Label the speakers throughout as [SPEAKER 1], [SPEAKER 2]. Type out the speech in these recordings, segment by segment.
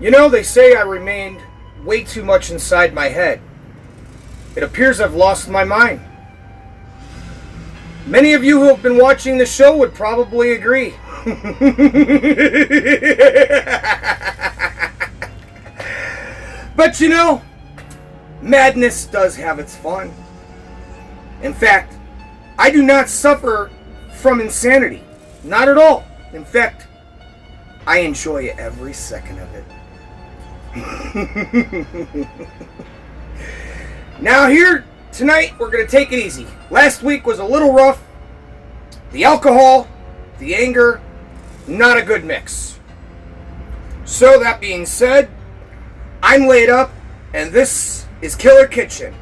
[SPEAKER 1] You know, they say I remained way too much inside my head. It appears I've lost my mind. Many of you who have been watching the show would probably agree. But you know, madness does have its fun. In fact, I do not suffer from insanity. Not at all. In fact, I enjoy every second of it. Now here, tonight, we're going to take it easy. Last week was a little rough. The alcohol, the anger, not a good mix. So that being said, I'm laid up, and this is Killer Kitchen.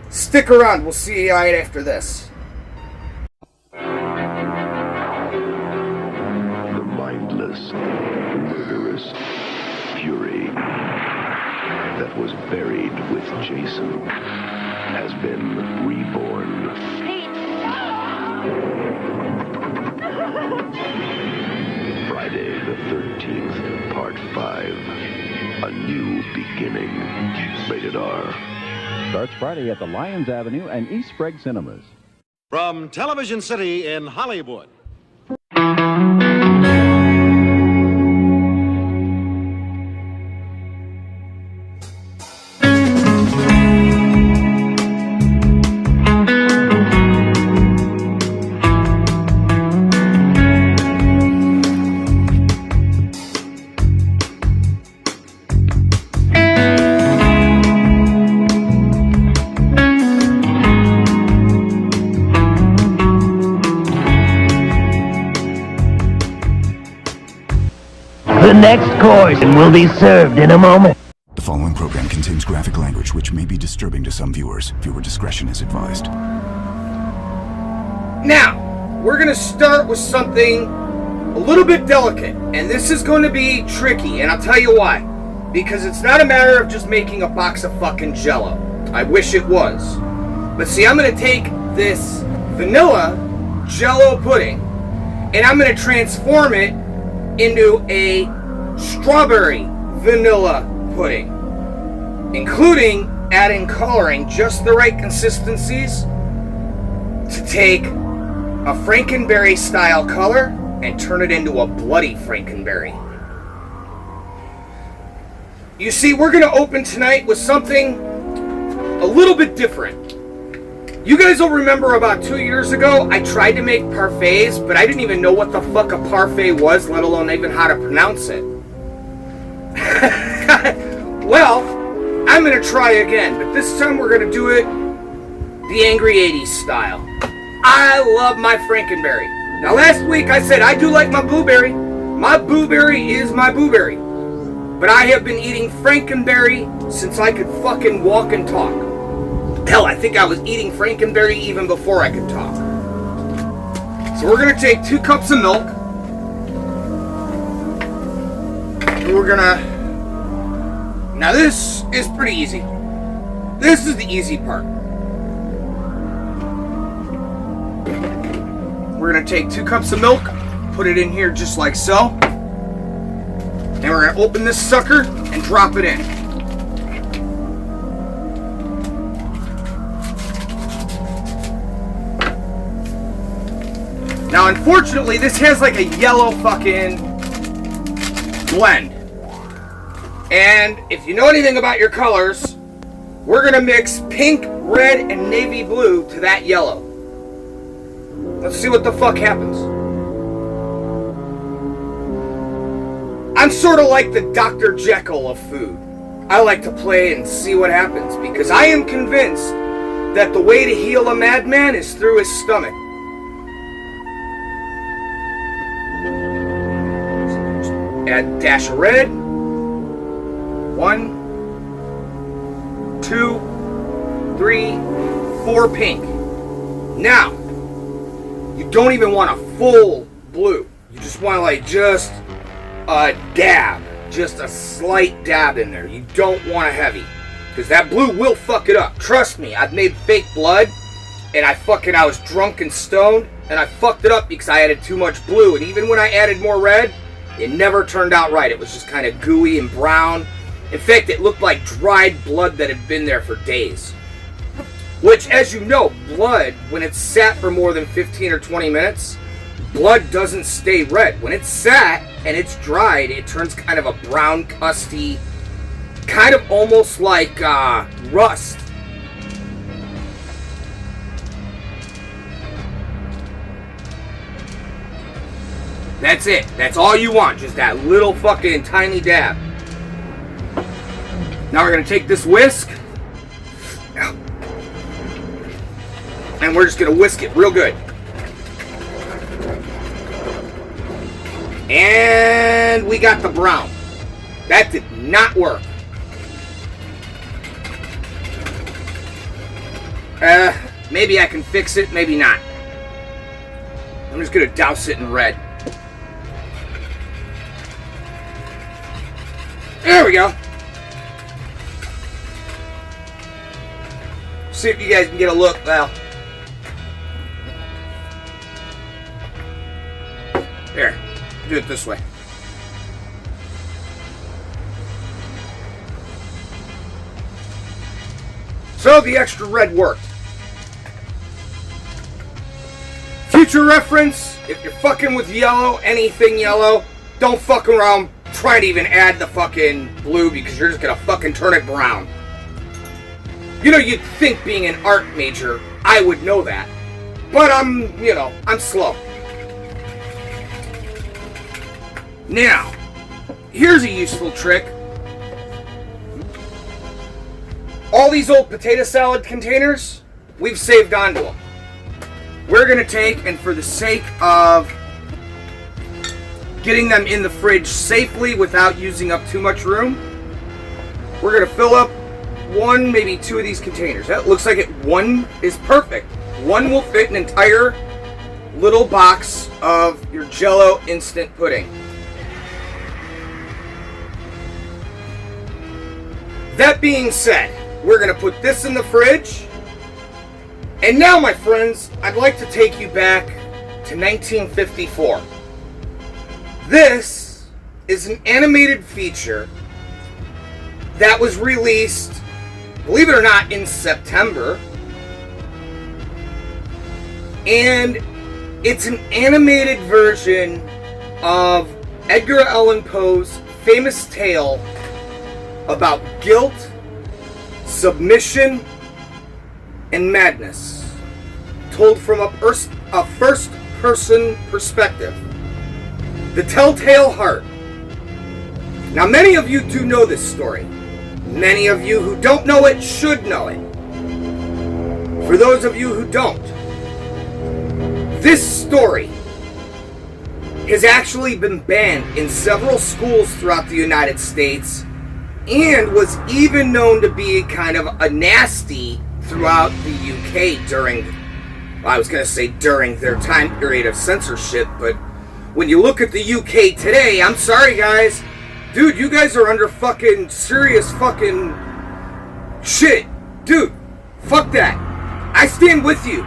[SPEAKER 1] Stick around, we'll see you right after this.
[SPEAKER 2] The mindless, murderous fury that was buried with Jason has been reborn. Friday the 13th, Part 5. A New Beginning. Rated R.
[SPEAKER 3] Starts Friday at the Lyons Avenue and East Sprague Cinemas.
[SPEAKER 4] From Television City in Hollywood.
[SPEAKER 5] The next course will be served in a moment.
[SPEAKER 6] The following program contains graphic language which may be disturbing to some viewers. Viewer discretion is advised.
[SPEAKER 1] Now, we're going to start with something a little bit delicate. And this is going to be tricky, and I'll tell you why. Because it's not a matter of just making a box of fucking Jell-O. I wish it was. But see, I'm going to take this vanilla Jell-O pudding, and I'm going to transform it into a strawberry vanilla pudding, including adding coloring just the right consistencies to take a Frankenberry style color and turn it into a bloody Frankenberry. You see, we're going to open tonight with something a little bit different. You guys will remember about 2 years ago, I tried to make parfaits, but I didn't even know what the fuck a parfait was, let alone even how to pronounce it. Well, I'm going to try again, but this time we're going to do it the Angry 80s style. I love my Frankenberry. Now last week I said I do like my blueberry. My blueberry is my blueberry. But I have been eating Frankenberry since I could fucking walk and talk. Hell, I think I was eating Frankenberry even before I could talk. So we're going to take 2 cups of milk. And we're going to... Now this is pretty easy. This is the easy part. We're going to take 2 cups of milk, put it in here just like so. And we're going to open this sucker and drop it in. Now, unfortunately, this has like a yellow fucking blend. And if you know anything about your colors, we're going to mix pink, red, and navy blue to that yellow. Let's see what the fuck happens. I'm sort of like the Dr. Jekyll of food. I like to play and see what happens because I am convinced that the way to heal a madman is through his stomach. Add a dash of red. 1, 2, 3, 4 pink. Now, you don't even want a full blue. You just want like just a dab. Just a slight dab in there. You don't want a heavy. Because that blue will fuck it up. Trust me, I've made fake blood. And I was drunk and stoned. And I fucked it up because I added too much blue. And even when I added more red, It never turned out right. It was just kind of gooey and brown. In fact, it looked like dried blood that had been there for days. Which, as you know, blood, when it's sat for more than 15 or 20 minutes, blood doesn't stay red. When it's sat and it's dried, it turns kind of a brown, custy, kind of almost like rust. That's it. That's all you want. Just that little fucking tiny dab. Now we're going to take this whisk. And we're just going to whisk it real good. And we got the brown. That did not work. Maybe I can fix it, maybe not. I'm just going to douse it in red. There we go. See if you guys can get a look. Well, here, do it this way. So the extra red worked. Future reference, if you're fucking with yellow, anything yellow, don't fuck around trying to even add the fucking blue because you're just gonna fucking turn it brown. You know, you'd think being an art major, I would know that. But I'm slow. Now, here's a useful trick. All these old potato salad containers, we've saved onto them. We're gonna take, and for the sake of getting them in the fridge safely without using up too much room, we're gonna fill up one, maybe two of these containers. That looks like it. One is perfect. One will fit an entire little box of your Jell-O instant pudding. That being said, we're gonna put this in the fridge. And now, my friends, I'd like to take you back to 1954. This is an animated feature that was released, believe it or not, in September. And it's an animated version of Edgar Allan Poe's famous tale about guilt, submission, and madness, told from a first-person perspective. The Telltale Heart. Now, many of you do know this story. Many of you who don't know it should know it. For those of you who don't, this story has actually been banned in several schools throughout the United States and was even known to be kind of a nasty throughout the UK during their time period of censorship. But when you look at the UK today, I'm sorry guys, dude, you guys are under fucking serious fucking shit. Dude, fuck that. I stand with you.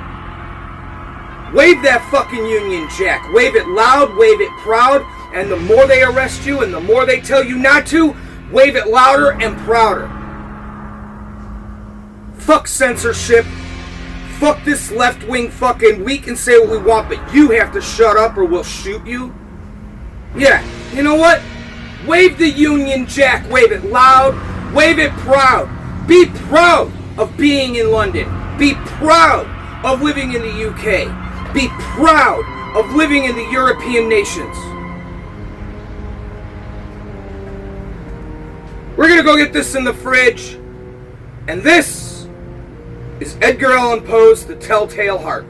[SPEAKER 1] Wave that fucking Union Jack. Wave it loud, wave it proud, and the more they arrest you and the more they tell you not to, wave it louder and prouder. Fuck censorship. Fuck this left-wing fucking, we can say what we want, but you have to shut up or we'll shoot you. Yeah, you know what? Wave the Union Jack. Wave it loud. Wave it proud. Be proud of being in London. Be proud of living in the UK. Be proud of living in the European nations. We're gonna go get this in the fridge. And this is Edgar Allan Poe's The Telltale Heart.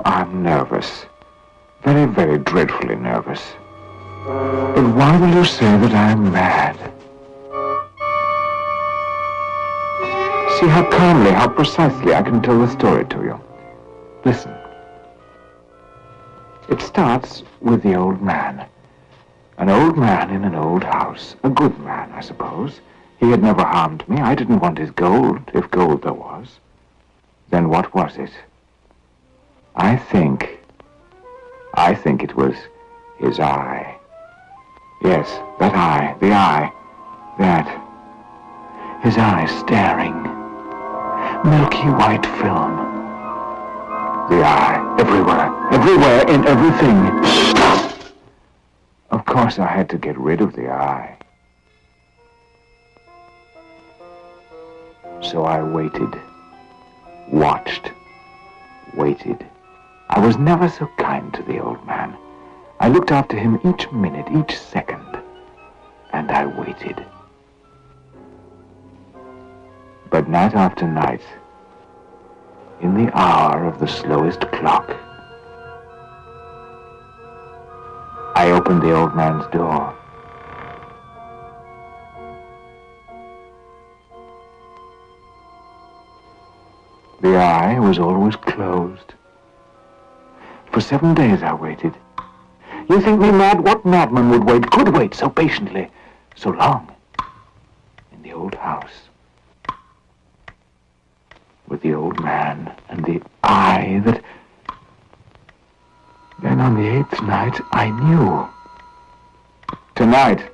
[SPEAKER 7] I'm nervous. Very, very dreadfully nervous. But why will you say that I'm mad? See how calmly, how precisely I can tell the story to you. Listen. It starts with the old man. An old man in an old house. A good man, I suppose. He had never harmed me. I didn't want his gold, if gold there was. Then what was it? I think it was his eye. Yes, that eye, the eye, that. His eye staring. Milky white film. The eye, everywhere, in everything. Of course I had to get rid of the eye. So I waited, watched, waited. I was never so kind to the old man. I looked after him each minute, each second, and I waited. But night after night, in the hour of the slowest clock, I opened the old man's door. The eye was always closed. For 7 days I waited. You think me mad? What madman would wait, could wait so patiently, so long, in the old house, with the old man and the eye that... Then on the 8th night, I knew. Tonight.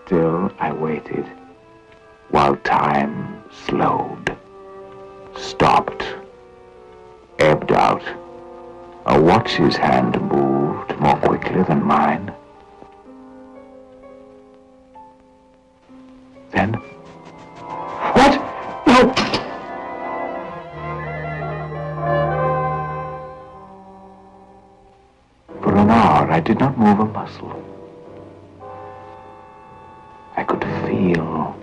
[SPEAKER 7] Still, I waited, while time slowed, stopped, ebbed out. A watch's hand moved more quickly than mine. Then... What? No! For an hour, I did not move a muscle. I could feel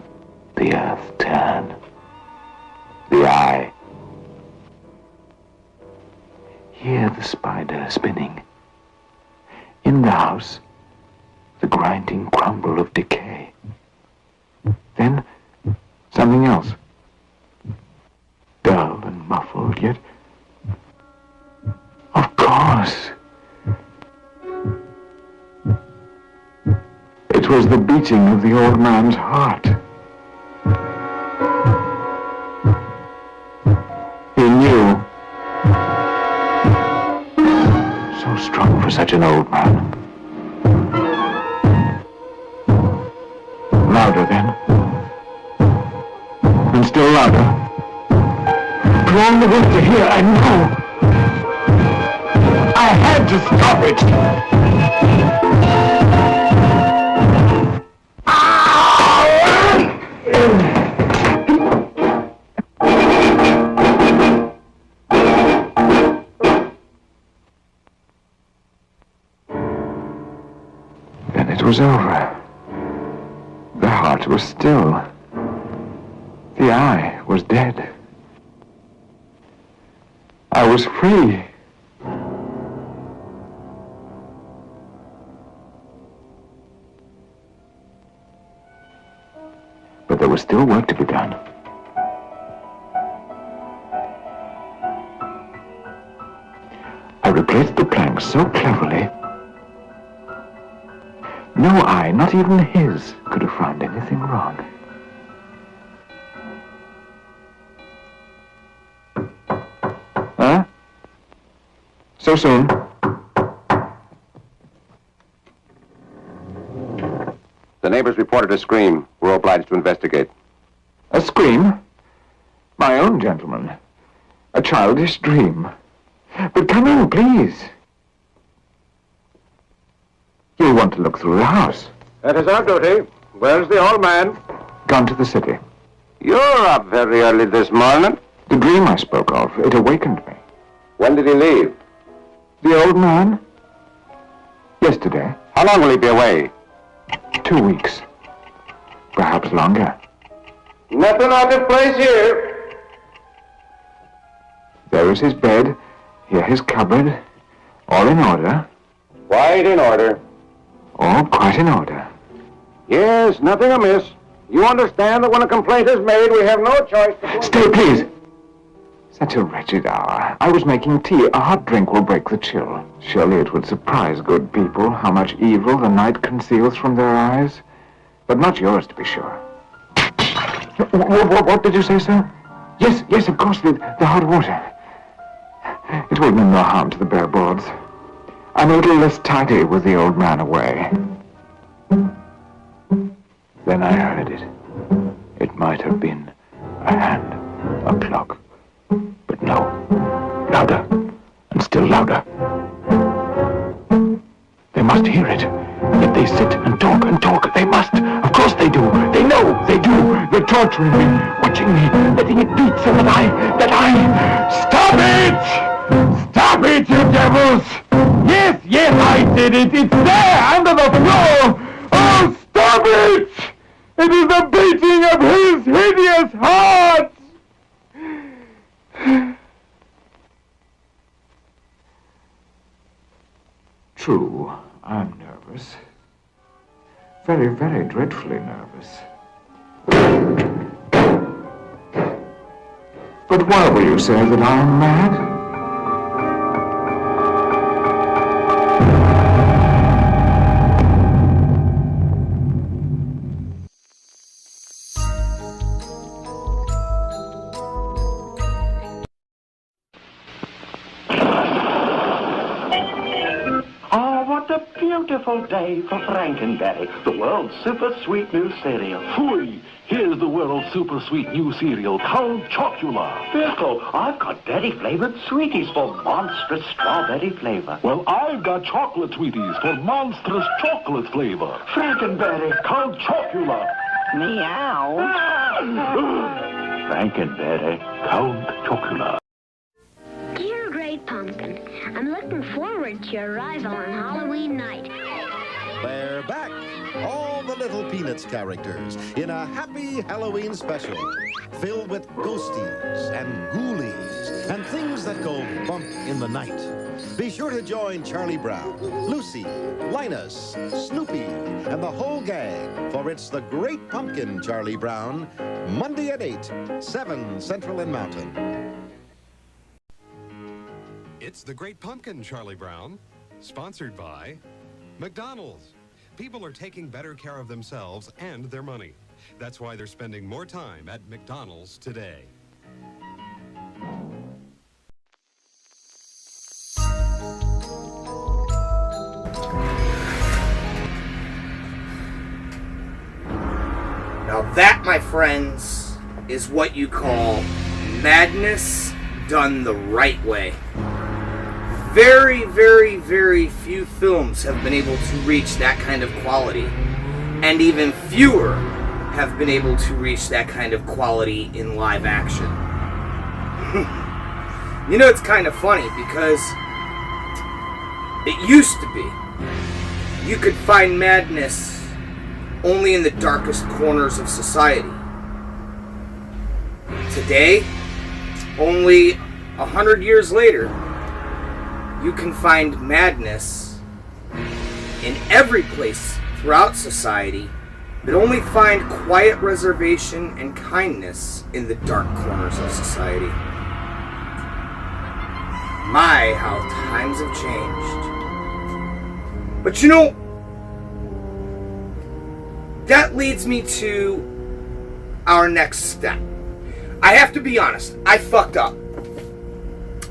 [SPEAKER 7] the earth turn. The eye. Hear the spider spinning. In the house, the grinding crumble of decay. Then, something else. Dull and muffled, yet... Of course. It was the beating of the old man's heart. He knew. So strong for such an old man. Louder then. And still louder. For all the world to hear, I know. I had to stop it. Then it was over. The heart was still. The eye was dead. I was free. But there was still work to be done. I replaced the planks so cleverly, no eye, not even his, could have found anything wrong. Huh? So soon?
[SPEAKER 8] The neighbors reported a scream. We're obliged to investigate.
[SPEAKER 7] A scream? My own gentleman. A childish dream. But come in, please. You'll want to look through the house.
[SPEAKER 8] That is our duty. Where's the old man?
[SPEAKER 7] Gone to the city.
[SPEAKER 8] You're up very early this morning.
[SPEAKER 7] The dream I spoke of, it awakened me.
[SPEAKER 8] When did he leave?
[SPEAKER 7] The old man? Yesterday.
[SPEAKER 8] How long will he be away?
[SPEAKER 7] 2 weeks. Perhaps longer.
[SPEAKER 8] Nothing out of place here.
[SPEAKER 7] There is his bed, Here, his cupboard. All in order.
[SPEAKER 8] Quite in order.
[SPEAKER 7] All quite in order.
[SPEAKER 8] Yes, nothing amiss. You understand that when a complaint is made, we have no choice to...
[SPEAKER 7] Stay, please. Such a wretched hour. I was making tea. A hot drink will break the chill. Surely it would surprise good people how much evil the night conceals from their eyes. But not yours, to be sure. What did you say, sir? Yes, of course, the hot water. It will mean no harm to the bare boards. I'm a little less tidy with the old man away. Then I heard it. It might have been a hand, a clock. But no. Louder. And still louder. They must hear it. Yet they sit and talk. They must. Of course they do. They know. They do. They're torturing me, watching me, letting it beat so that I... Stop it! Stop it, you devils! Yes, I did it. It's there, under the floor. Oh, stop it! It is the beating of his hideous heart! True, I'm nervous. Very, very dreadfully nervous. But why will you say that I am mad?
[SPEAKER 5] Beautiful day for Frankenberry, the world's super sweet new cereal.
[SPEAKER 9] Phooey! Here's the world's super sweet new cereal, Count Chocula.
[SPEAKER 5] Bickle, I've got berry-flavored sweeties for monstrous strawberry flavor.
[SPEAKER 9] Well, I've got chocolate sweeties for monstrous chocolate flavor.
[SPEAKER 5] Frankenberry.
[SPEAKER 9] Count Chocula.
[SPEAKER 5] Meow. Frankenberry.
[SPEAKER 9] Count Chocula.
[SPEAKER 10] Dear Great Pumpkin, I'm looking forward to your arrival on Halloween night.
[SPEAKER 4] They're back, all the Little Peanuts characters, in a happy Halloween special, filled with ghosties and ghoulies and things that go bump in the night. Be sure to join Charlie Brown, Lucy, Linus, Snoopy, and the whole gang, for it's the Great Pumpkin, Charlie Brown, Monday at 8, 7 Central and Mountain.
[SPEAKER 11] It's the Great Pumpkin, Charlie Brown, sponsored by McDonald's. People are taking better care of themselves and their money. That's why they're spending more time at McDonald's today.
[SPEAKER 1] Now that, my friends, is what you call madness done the right way. Very, very, very few films have been able to reach that kind of quality, and even fewer have been able to reach that kind of quality in live action. You know, it's kind of funny because it used to be you could find madness only in the darkest corners of society. Today, only 100 years later, you can find madness in every place throughout society, but only find quiet reservation and kindness in the dark corners of society. My, how times have changed. But you know, that leads me to our next step. I have to be honest, I fucked up.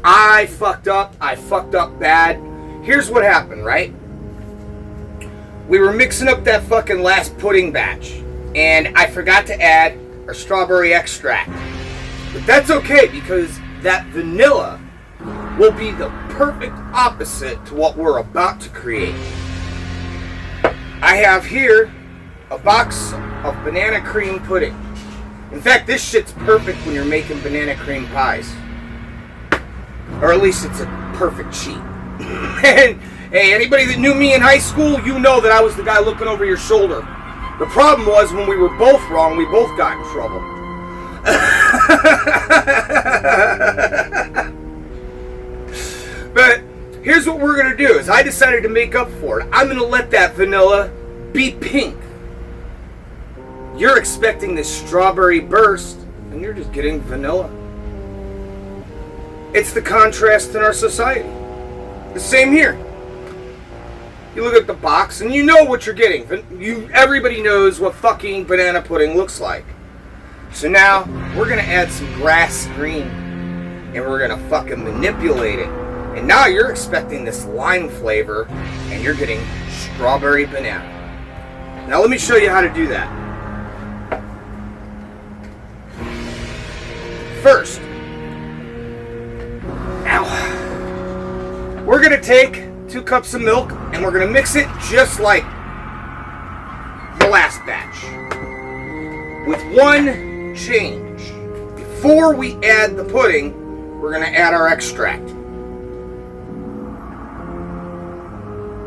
[SPEAKER 1] I fucked up bad. Here's what happened, right? We were mixing up that fucking last pudding batch, and I forgot to add our strawberry extract. But that's okay, because that vanilla will be the perfect opposite to what we're about to create. I have here a box of banana cream pudding. In fact, this shit's perfect when you're making banana cream pies. Or at least it's a perfect cheat. And hey, anybody that knew me in high school, you know that I was the guy looking over your shoulder. The problem was when we were both wrong, we both got in trouble. here's what we're going to do is I decided to make up for it. I'm going to let that vanilla be pink. You're expecting this strawberry burst, and you're just getting vanilla. It's the contrast in our society. The same here. You look at the box, and you know what you're getting. Everybody knows what fucking banana pudding looks like. So now, we're going to add some grass green, and we're going to fucking manipulate it. And now you're expecting this lime flavor, and you're getting strawberry banana. Now let me show you how to do that. First, we're going to take 2 cups of milk, and we're going to mix it just like the last batch. With one change. Before we add the pudding, we're going to add our extract.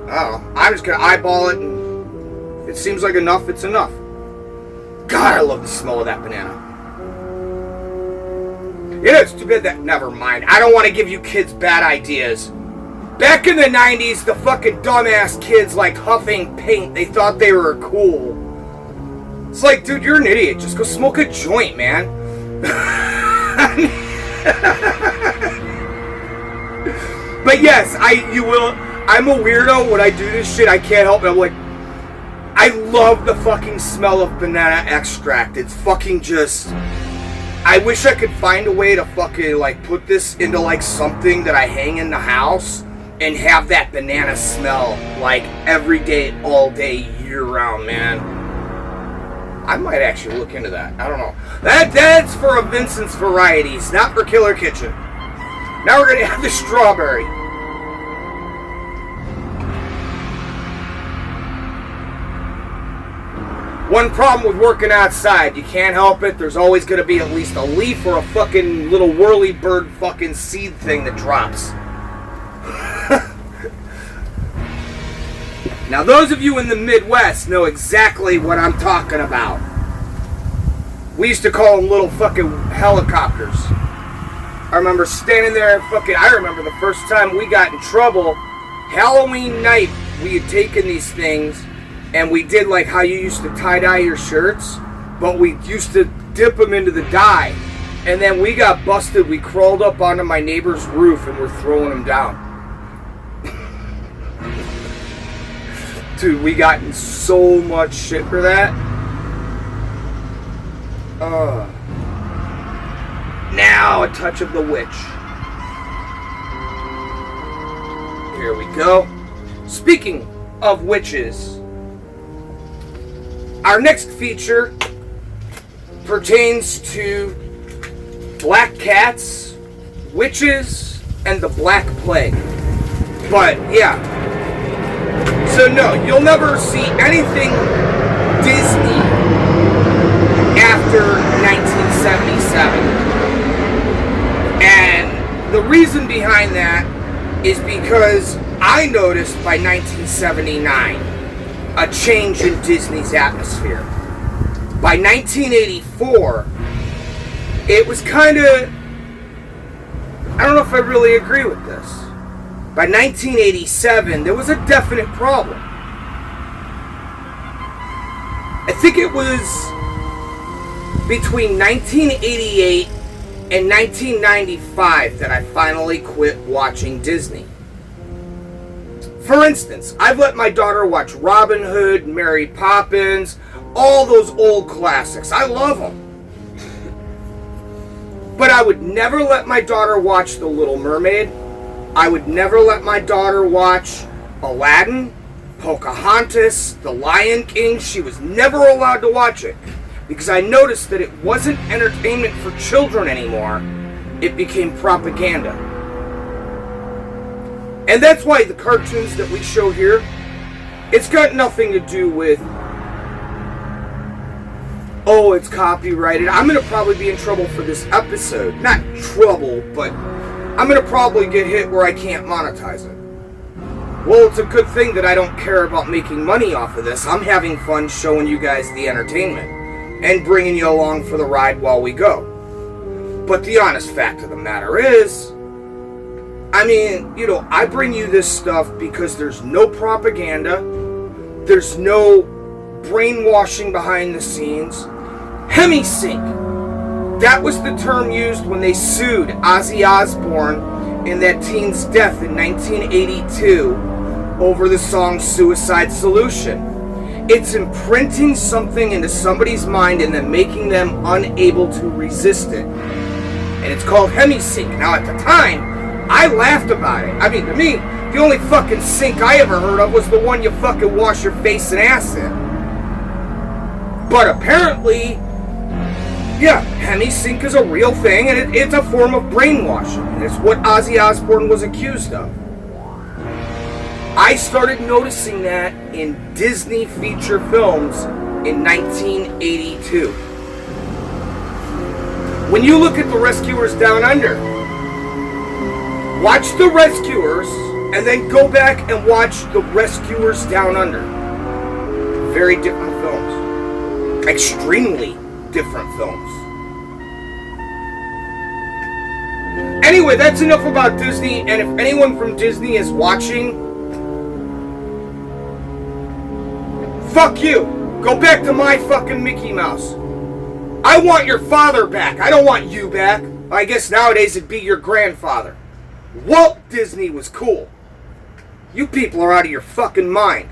[SPEAKER 1] I'm just going to eyeball it, and if it seems like enough, it's enough. God, I love the smell of that banana. Yeah, it's too bad that... Never mind. I don't want to give you kids bad ideas. Back in the 90s, the fucking dumbass kids like huffing paint. They thought they were cool. It's like, dude, you're an idiot. Just go smoke a joint, man. But yes, I'm a weirdo when I do this shit. I can't help it. I'm like, I love the fucking smell of banana extract. It's fucking just... I wish I could find a way to fucking like put this into like something that I hang in the house and have that banana smell like every day, all day, year round, man. I might actually look into that. I don't know. That's for a Vincent's Varieties, not for Killer Kitchen. Now we're gonna have the strawberry. One problem with working outside, you can't help it. There's always going to be at least a leaf or a fucking little whirly bird fucking seed thing that drops. Now, those of you in the Midwest know exactly what I'm talking about. We used to call them little fucking helicopters. I remember standing there and I remember the first time we got in trouble. Halloween night, we had taken these things and we did like how you used to tie-dye your shirts, but we used to dip them into the dye. And then we got busted. We crawled up onto my neighbor's roof and we're throwing them down. Dude, we got in so much shit for that. Now a touch of the witch. Here we go. Speaking of witches, our next feature pertains to black cats, witches, and the Black Plague. But yeah. So no, you'll never see anything Disney after 1977. And the reason behind that is because I noticed by 1979 a change in Disney's atmosphere. By 1984, it was kind of... I don't know if I really agree with this. By 1987, there was a definite problem. I think it was between 1988 and 1995 that I finally quit watching Disney. For instance, I've let my daughter watch Robin Hood, Mary Poppins, all those old classics. I love them. But I would never let my daughter watch The Little Mermaid. I would never let my daughter watch Aladdin, Pocahontas, The Lion King. She was never allowed to watch it because I noticed that it wasn't entertainment for children anymore. It became propaganda. And that's why the cartoons that we show here, it's got nothing to do with, oh, it's copyrighted. I'm going to probably be in trouble for this episode. Not trouble, but I'm going to probably get hit where I can't monetize it. Well, it's a good thing that I don't care about making money off of this. I'm having fun showing you guys the entertainment and bringing you along for the ride while we go. But the honest fact of the matter is, I mean, you know, I bring you this stuff because there's no propaganda, there's no brainwashing behind the scenes. Hemisync. That was the term used when they sued Ozzy Osbourne in that teen's death in 1982 over the song Suicide Solution. It's imprinting something into somebody's mind and then making them unable to resist it. And it's called hemisync. Now, at the time, I laughed about it. I mean, to me, the only fucking sync I ever heard of was the one you fucking wash your face and ass in. But apparently, yeah, hemisync is a real thing, and it's a form of brainwashing. And it's what Ozzy Osbourne was accused of. I started noticing that in Disney feature films in 1982. When you look at The Rescuers Down Under, watch The Rescuers and then go back and watch The Rescuers Down Under. Very different films. Extremely different films. Anyway, that's enough about Disney, and if anyone from Disney is watching, fuck you. Go back to my fucking Mickey Mouse. I want your father back. I don't want you back. I guess nowadays it'd be your grandfather. Walt Disney was cool. You people are out of your fucking mind.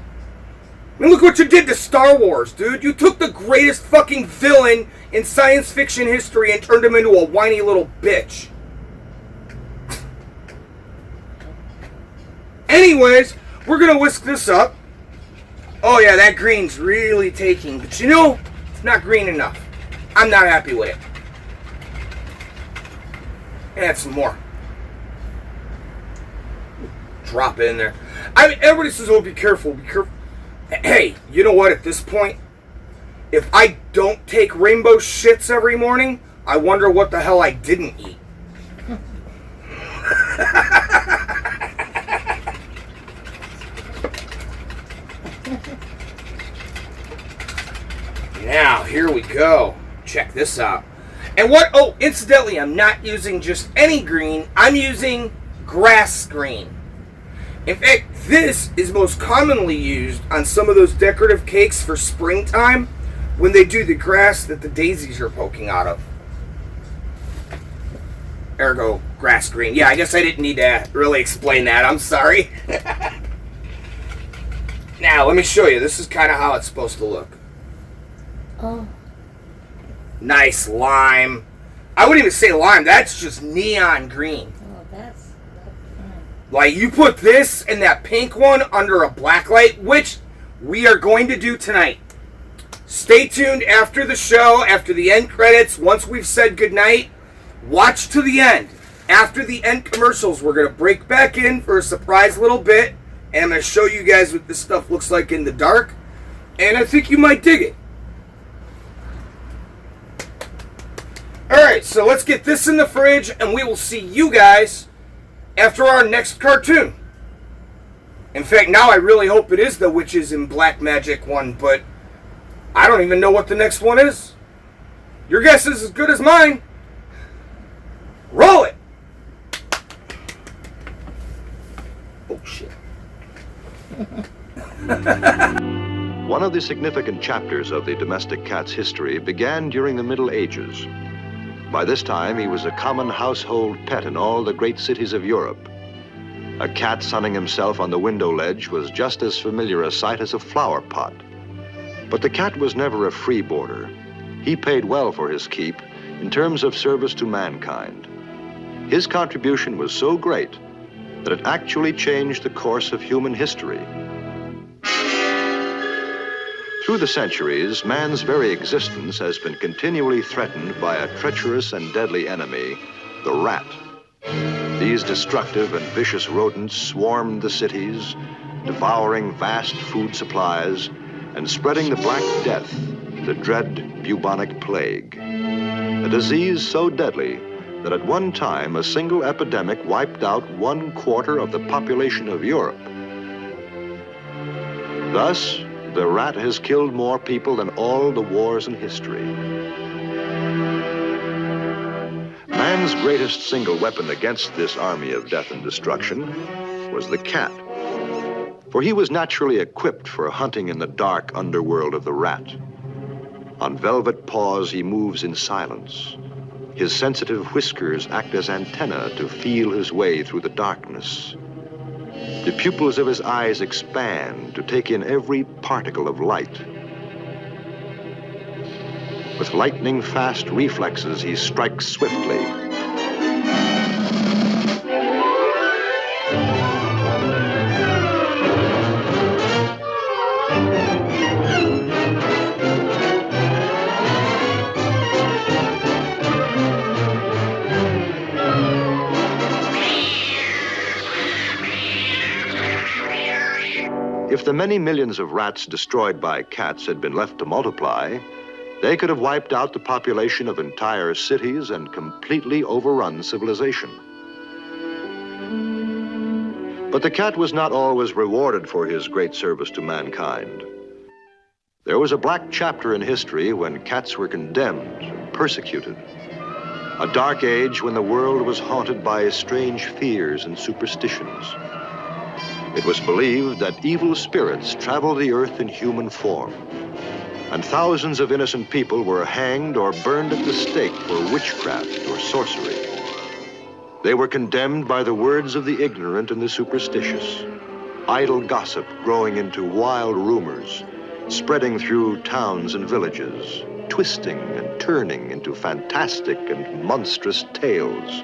[SPEAKER 1] I mean, look what you did to Star Wars, dude. You took the greatest fucking villain in science fiction history and turned him into a whiny little bitch. Anyways, we're gonna whisk this up. Oh yeah, that green's really taking, but you know, it's not green enough. I'm not happy with it. Add some more. Drop it in there. I mean, everybody says, oh, be careful, be careful. Hey, you know what, at this point, if I don't take rainbow shits every morning, I wonder what the hell I didn't eat. Now, here we go. Check this out. And what, oh, incidentally, I'm not using just any green. I'm using grass green. In fact, this is most commonly used on some of those decorative cakes for springtime when they do the grass that the daisies are poking out of. Ergo, grass green. Yeah, I guess I didn't need to really explain that. I'm sorry. Now, let me show you. This is kind of how it's supposed to look.
[SPEAKER 12] Oh.
[SPEAKER 1] Nice lime. I wouldn't even say lime. That's just neon green.
[SPEAKER 12] Oh, that's
[SPEAKER 1] like, you put this and that pink one under a black light, which we are going to do tonight. Stay tuned after the show, after the end credits, once we've said goodnight. Watch to the end. After the end commercials, we're going to break back in for a surprise little bit, and I'm going to show you guys what this stuff looks like in the dark, and I think you might dig it. Alright, so let's get this in the fridge, and we will see you guys after our next cartoon. In fact, now I really hope it is the Witches in Black Magic one, but I don't even know what the next one is. Your guess is as good as mine. Roll it! Oh, shit.
[SPEAKER 13] One of the significant chapters of the domestic cat's history began during the Middle Ages. By this time, he was a common household pet in all the great cities of Europe. A cat sunning himself on the window ledge was just as familiar a sight as a flower pot. But the cat was never a freeboarder. He paid well for his keep in terms of service to mankind. His contribution was so great that it actually changed the course of human history. Through the centuries, man's very existence has been continually threatened by a treacherous and deadly enemy, the rat. These destructive and vicious rodents swarmed the cities, devouring vast food supplies and spreading the Black Death, the dread bubonic plague. A disease so deadly that at one time a single epidemic wiped out 1/4 of the population of Europe. Thus, the rat has killed more people than all the wars in history. Man's greatest single weapon against this army of death and destruction was the cat. For he was naturally equipped for hunting in the dark underworld of the rat. On velvet paws, he moves in silence. His sensitive whiskers act as antennae to feel his way through the darkness. The pupils of his eyes expand to take in every particle of light. With lightning-fast reflexes, he strikes swiftly. If the many millions of rats destroyed by cats had been left to multiply, they could have wiped out the population of entire cities and completely overrun civilization. But the cat was not always rewarded for his great service to mankind. There was a black chapter in history when cats were condemned and persecuted. A dark age when the world was haunted by strange fears and superstitions. It was believed that evil spirits traveled the earth in human form, and thousands of innocent people were hanged or burned at the stake for witchcraft or sorcery. They were condemned by the words of the ignorant and the superstitious, idle gossip growing into wild rumors, spreading through towns and villages, twisting and turning into fantastic and monstrous tales.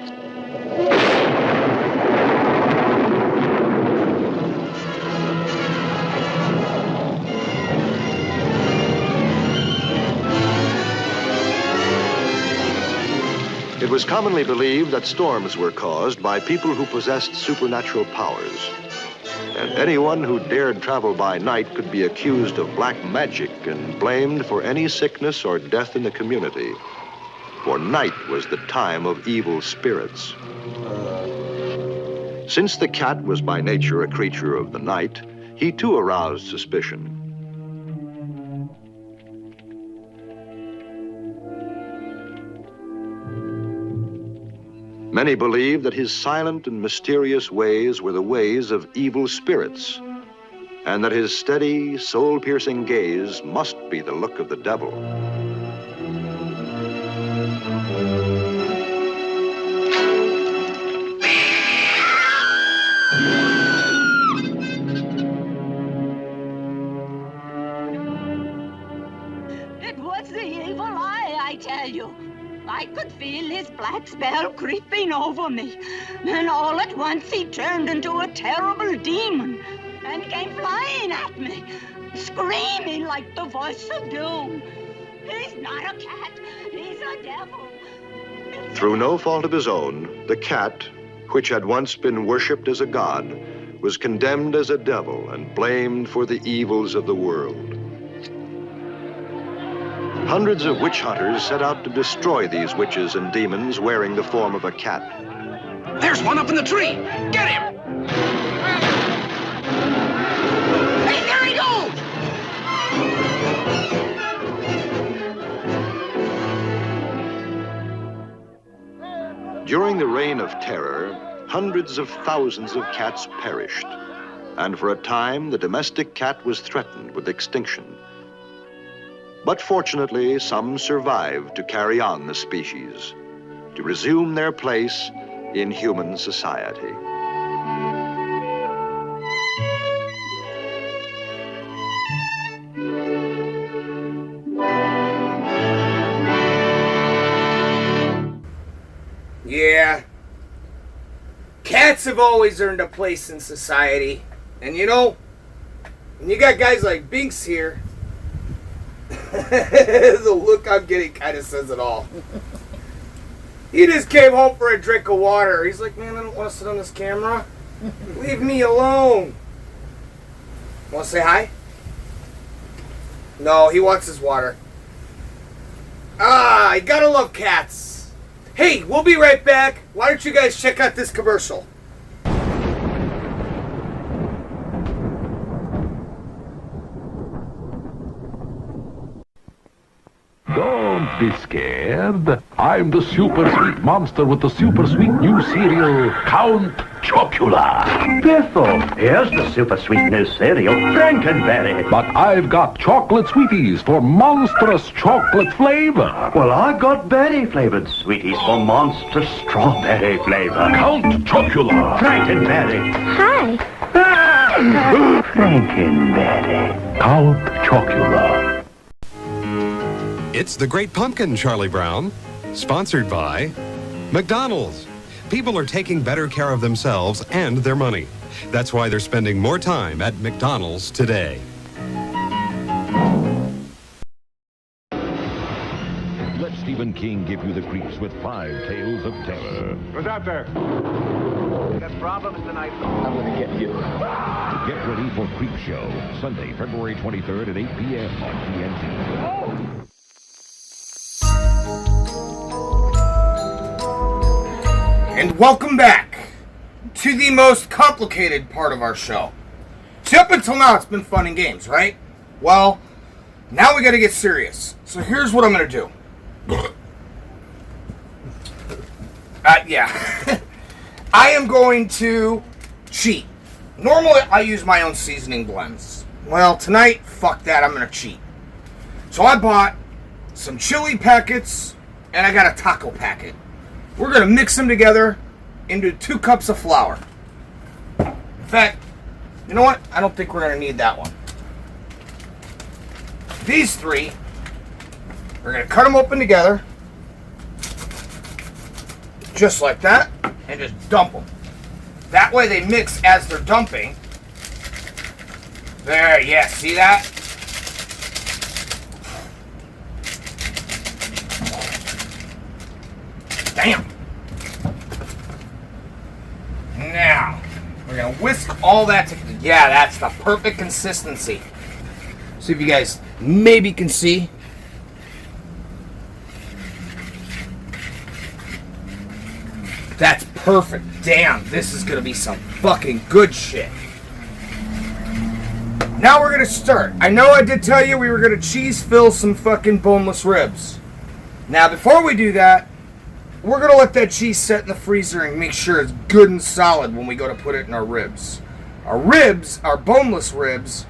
[SPEAKER 13] It was commonly believed that storms were caused by people who possessed supernatural powers. And anyone who dared travel by night could be accused of black magic and blamed for any sickness or death in the community. For night was the time of evil spirits. Since the cat was by nature a creature of the night, he too aroused suspicion. Many believed that his silent and mysterious ways were the ways of evil spirits, and that his steady, soul-piercing gaze must be the look of the devil.
[SPEAKER 14] It was the evil eye, I tell you. I could feel his black spell creeping over me. Then all at once he turned into a terrible demon and came flying at me, screaming like the voice of doom. He's not a cat, he's a devil.
[SPEAKER 13] Through no fault of his own, the cat, which had once been worshipped as a god, was condemned as a devil and blamed for the evils of the world. Hundreds of witch hunters set out to destroy these witches and demons wearing the form of a cat.
[SPEAKER 15] There's one up in the tree! Get him! Hey, there he
[SPEAKER 13] goes! During the Reign of Terror, hundreds of thousands of cats perished, and for a time the domestic cat was threatened with extinction. But fortunately, some survived to carry on the species, to resume their place in human society.
[SPEAKER 1] Yeah. Cats have always earned a place in society. And you know, when you got guys like Binks here, the look I'm getting kind of says it all. He just came home for a drink of water. He's like, man, I don't want to sit on this camera. Leave me alone. Want to say hi? No, he wants his water. Ah, you gotta love cats. Hey, we'll be right back. Why don't you guys check out this commercial?
[SPEAKER 9] Don't be scared. I'm the super sweet monster with the super sweet new cereal, Count Chocula.
[SPEAKER 5] Biffle, here's the super sweet new cereal, Frankenberry.
[SPEAKER 9] But I've got chocolate sweeties for monstrous chocolate flavor.
[SPEAKER 5] Well, I've got berry-flavored sweeties for monstrous strawberry flavor.
[SPEAKER 9] Count Chocula.
[SPEAKER 5] Frankenberry.
[SPEAKER 10] Hi.
[SPEAKER 5] Frankenberry.
[SPEAKER 9] Count Chocula.
[SPEAKER 11] It's The Great Pumpkin, Charlie Brown. Sponsored by McDonald's. People are taking better care of themselves and their money. That's why they're spending more time at McDonald's today.
[SPEAKER 16] Let Stephen King give you the creeps with 5 tales of terror.
[SPEAKER 8] Who's out there?
[SPEAKER 15] Got problems tonight. I'm gonna get you.
[SPEAKER 16] Get ready for Creep Show, Sunday, February 23rd at 8 p.m. on TNT.
[SPEAKER 1] And welcome back to the most complicated part of our show. See, up until now, it's been fun and games, right? Well, now we gotta get serious. So here's what I'm gonna do. I am going to cheat. Normally, I use my own seasoning blends. Well, tonight, fuck that, I'm gonna cheat. So I bought some chili packets, and I got a taco packet. We're going to mix them together into 2 cups of flour. In fact, you know what? I don't think we're going to need that one. These 3, we're going to cut them open together. Just like that. And just dump them. That way they mix as they're dumping. There, yeah, see that? Damn. Now, we're going to whisk all that together. Yeah, that's the perfect consistency. See if you guys maybe can see. That's perfect. Damn, this is going to be some fucking good shit. Now we're going to start. I know I did tell you we were going to cheese fill some fucking boneless ribs. Now, before we do that, we're going to let that cheese set in the freezer and make sure it's good and solid when we go to put it in our ribs. Our ribs, our boneless ribs,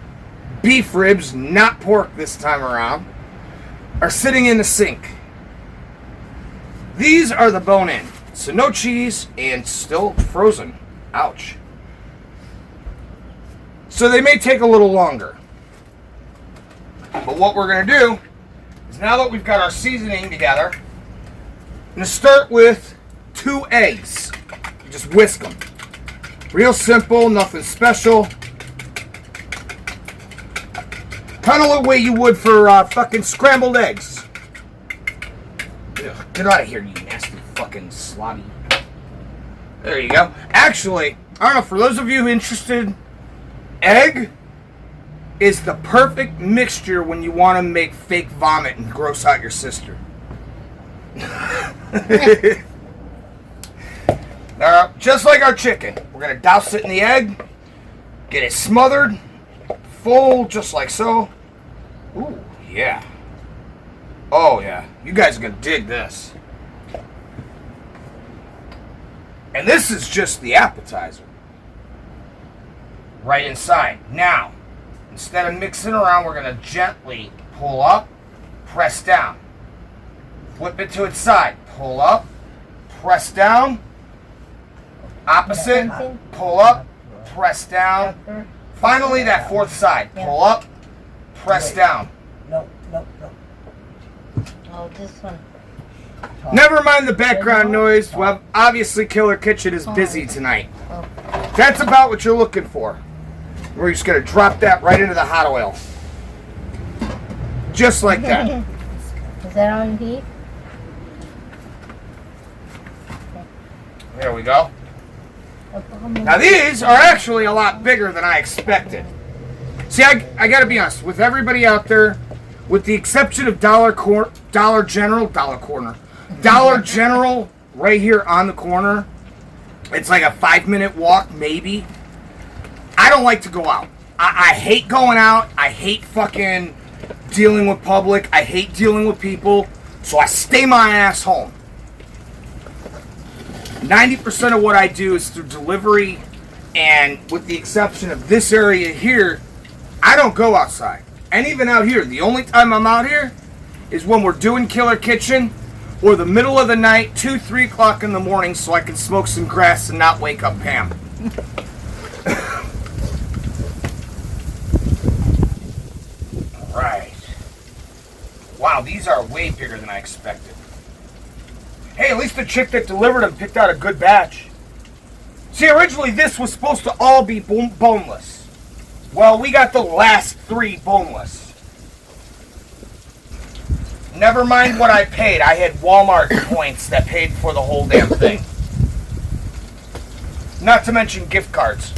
[SPEAKER 1] beef ribs, not pork this time around, are sitting in the sink. These are the bone-in, so no cheese and still frozen. Ouch. So they may take a little longer. But what we're going to do is now that we've got our seasoning together, I'm going to start with 2 eggs. Just whisk them. Real simple, nothing special. Kind of the way you would for fucking scrambled eggs. Ugh, get out of here, you nasty fucking slobby. There you go. Actually, I don't know, for those of you interested, egg is the perfect mixture when you want to make fake vomit and gross out your sister. Just like our chicken, we're going to douse it in the egg, get it smothered, full, just like so. Ooh, yeah. Oh, yeah. You guys are going to dig this. And this is just the appetizer. Right inside. Now, instead of mixing around, we're going to gently pull up, press down. Flip it to its side. Pull up, press down. Opposite, pull up, press down. Finally, that 4th side. Pull up, press down.
[SPEAKER 12] No. Oh, this one.
[SPEAKER 1] Never mind the background noise. Well, obviously, Killer Kitchen is busy tonight. That's about what you're looking for. We're just going to drop that right into the hot oil. Just like that.
[SPEAKER 12] Is that on heat?
[SPEAKER 1] There we go. Now these are actually a lot bigger than I expected. See, I gotta be honest, with everybody out there, with the exception of Dollar General right here on the corner, it's like a 5-minute walk, maybe. I don't like to go out. I hate going out. I hate fucking dealing with public. I hate dealing with people. So I stay my ass home. 90% of what I do is through delivery, and with the exception of this area here, I don't go outside. And even out here, the only time I'm out here is when we're doing Killer Kitchen or the middle of the night, 2, 3 o'clock in the morning, so I can smoke some grass and not wake up Pam. Alright. Wow, these are way bigger than I expected. Hey, at least the chick that delivered them picked out a good batch. See, originally this was supposed to all be boneless. Well, we got the last 3 boneless. Never mind what I paid. I had Walmart points that paid for the whole damn thing. Not to mention gift cards.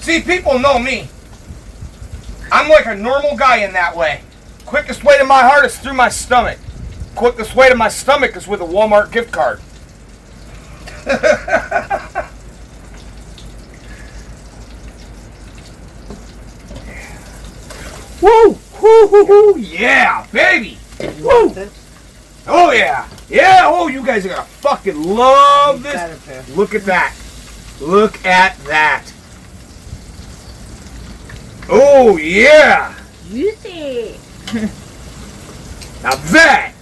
[SPEAKER 1] See, people know me. I'm like a normal guy in that way. Quickest way to my heart is through my stomach. Quickest way to my stomach is with a Walmart gift card. Woo! Woo! Woo! Woo! Yeah, baby! Woo! Oh yeah! Yeah! Oh, you guys are gonna fucking love this. Look at that! Look at that! Oh yeah!
[SPEAKER 12] Juicy.
[SPEAKER 1] Now that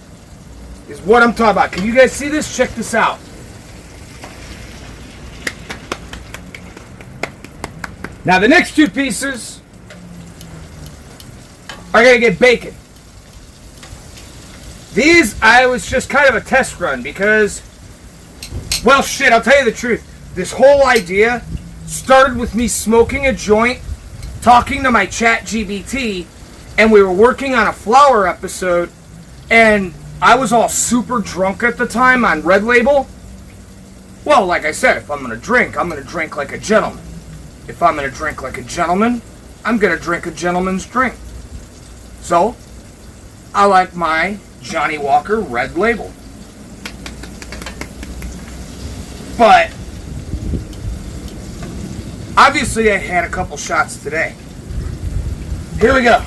[SPEAKER 1] is what I'm talking about. Can you guys see this? Check this out. Now the next 2 pieces are going to get bacon. These, I was just kind of a test run because, well shit, I'll tell you the truth. This whole idea started with me smoking a joint, talking to my ChatGPT, and we were working on a Flower episode, and I was all super drunk at the time on Red Label. Well, like I said, if I'm going to drink like a gentleman. If I'm going to drink like a gentleman, I'm going to drink a gentleman's drink. So, I like my Johnny Walker Red Label. But, obviously I had a couple shots today. Here we go.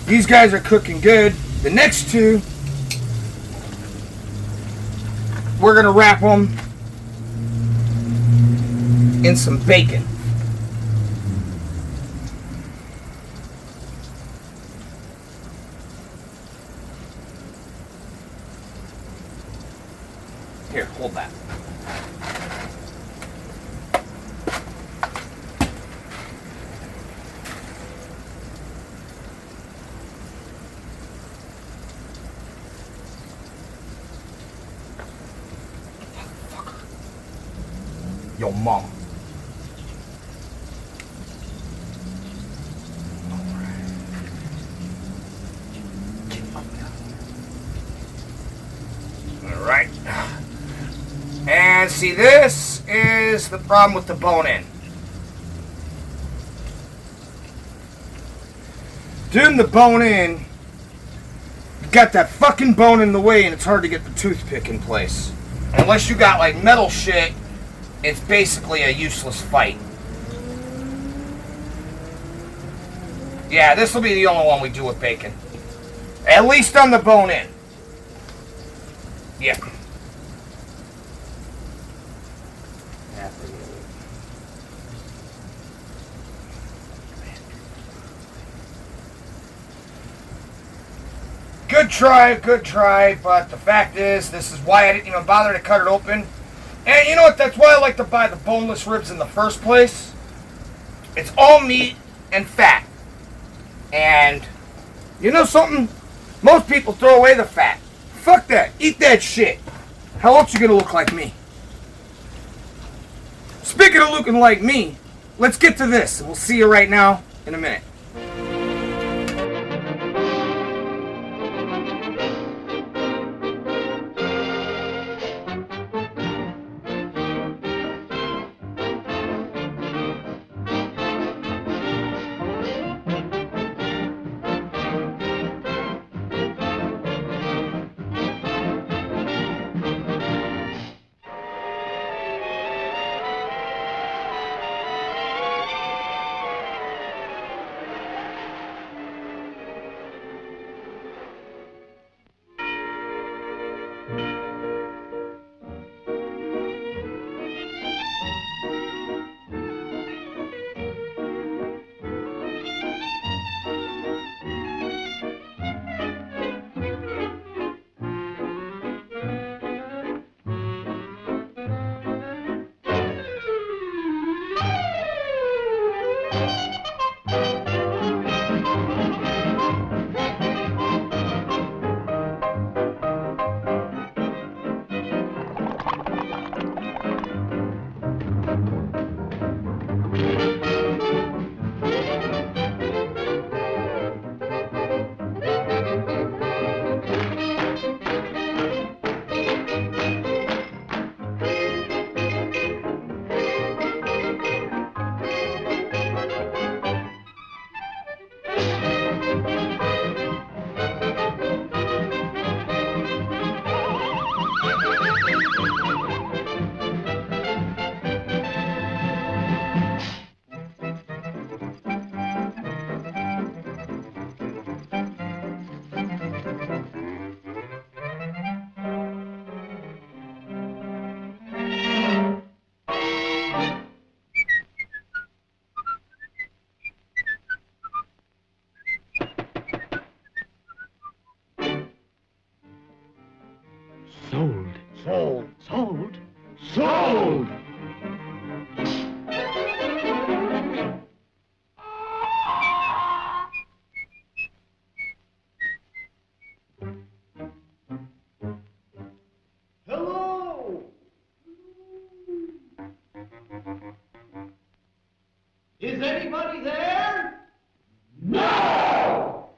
[SPEAKER 1] These guys are cooking good. The next 2, we're going to wrap them in some bacon. Here, hold that. Your mom. Alright. And see, this is the problem with the bone-in. Doing the bone-in, you got that fucking bone in the way and it's hard to get the toothpick in place. Unless you got like metal shit, it's basically a useless fight. Yeah, this will be the only one we do with bacon. At least on the bone-in. Yeah. Good try, but the fact is, this is why I didn't even bother to cut it open. And you know what, that's why I like to buy the boneless ribs in the first place. It's all meat and fat. And, you know something? Most people throw away the fat. Fuck that, eat that shit. How else you gonna look like me? Speaking of looking like me, let's get to this. We'll see you right now in a minute.
[SPEAKER 17] anybody there? No!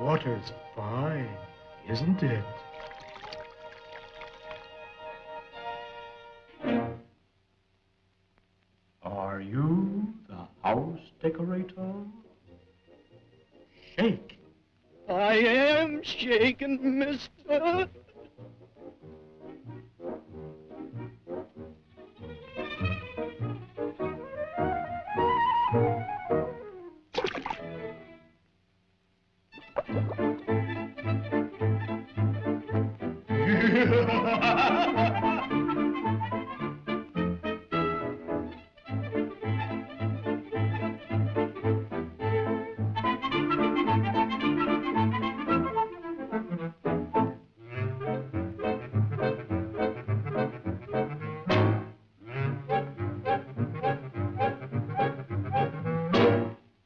[SPEAKER 18] Water's fine, isn't it? Are you the house decorator? Shake.
[SPEAKER 17] I am shaken, mister.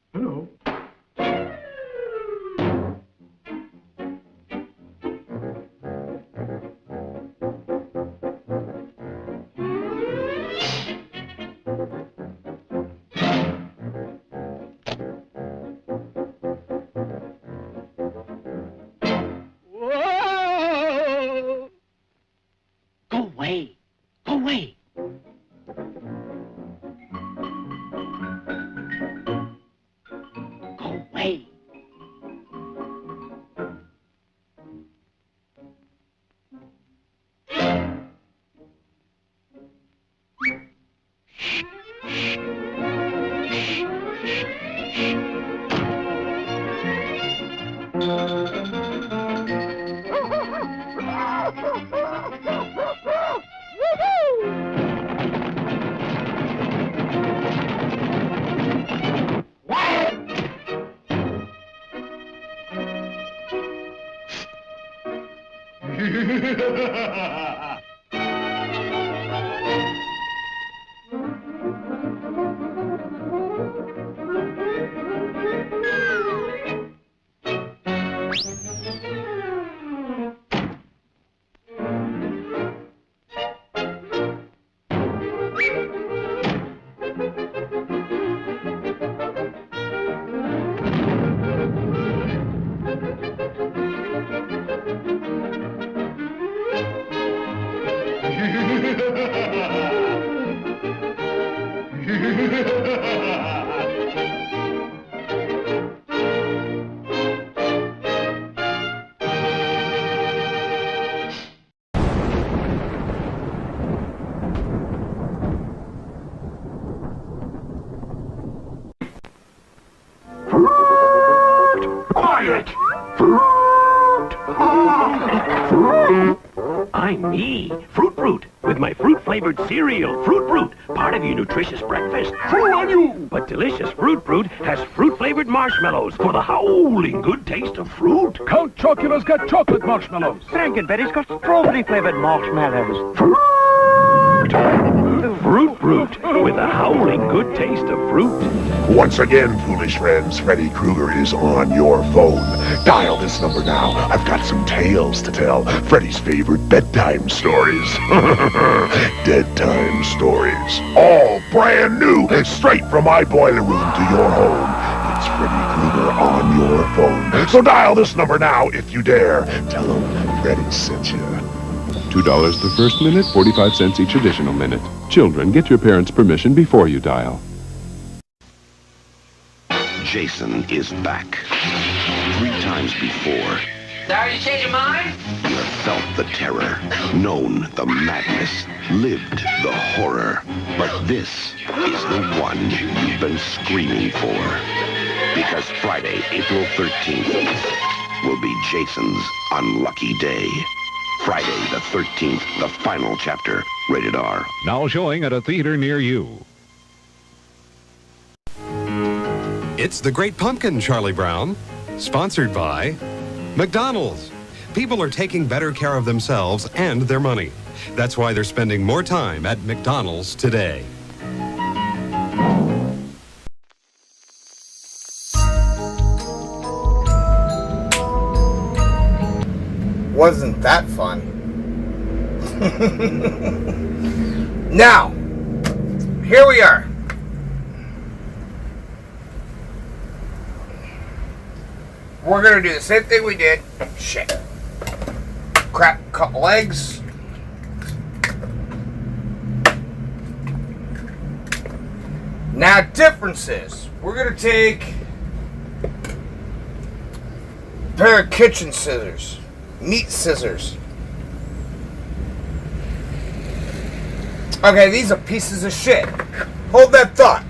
[SPEAKER 18] Hello.
[SPEAKER 17] Whoa!
[SPEAKER 5] Go away. Go away. Go away.
[SPEAKER 9] Quiet!
[SPEAKER 5] I'm me, Fruit Brute, with my fruit-flavored cereal, Fruit Brute, part of your nutritious breakfast.
[SPEAKER 9] Fool on you!
[SPEAKER 5] But delicious Fruit Brute has fruit-flavored marshmallows for the howling good taste of fruit.
[SPEAKER 9] Count Chocula's got chocolate marshmallows.
[SPEAKER 15] Frankenberry's got strawberry-flavored marshmallows.
[SPEAKER 9] Fruit!
[SPEAKER 5] Fruit Fruit, with a howling good taste of fruit.
[SPEAKER 9] Once again, foolish friends, Freddy Krueger is on your phone. Dial this number now. I've got some tales to tell. Freddy's favorite bedtime stories. Dead time stories. All brand new, straight from my boiler room to your home. It's Freddy Krueger on your phone. So dial this number now if you dare. Tell him Freddy sent you.
[SPEAKER 19] $2 the first minute, 45 cents each additional minute. Children, get your parents' permission before you dial.
[SPEAKER 2] Jason is back. 3 times before,
[SPEAKER 17] Sorry to change your mind?
[SPEAKER 2] you have felt the terror, known the madness, lived the horror. But this is the one you've been screaming for. Because Friday, April 13th, will be Jason's unlucky day. Friday the 13th, the final chapter, rated R.
[SPEAKER 16] Now showing at a theater near you.
[SPEAKER 11] It's The Great Pumpkin, Charlie Brown. Sponsored by McDonald's. People are taking better care of themselves and their money. That's why they're spending more time at McDonald's today.
[SPEAKER 1] Wasn't that fun? Now, here we are. We're gonna do the same thing we did. Shit. Crack a couple eggs. Now, difference is, we're gonna take a pair of kitchen scissors. Meat scissors. Okay, these are pieces of shit. Hold that thought.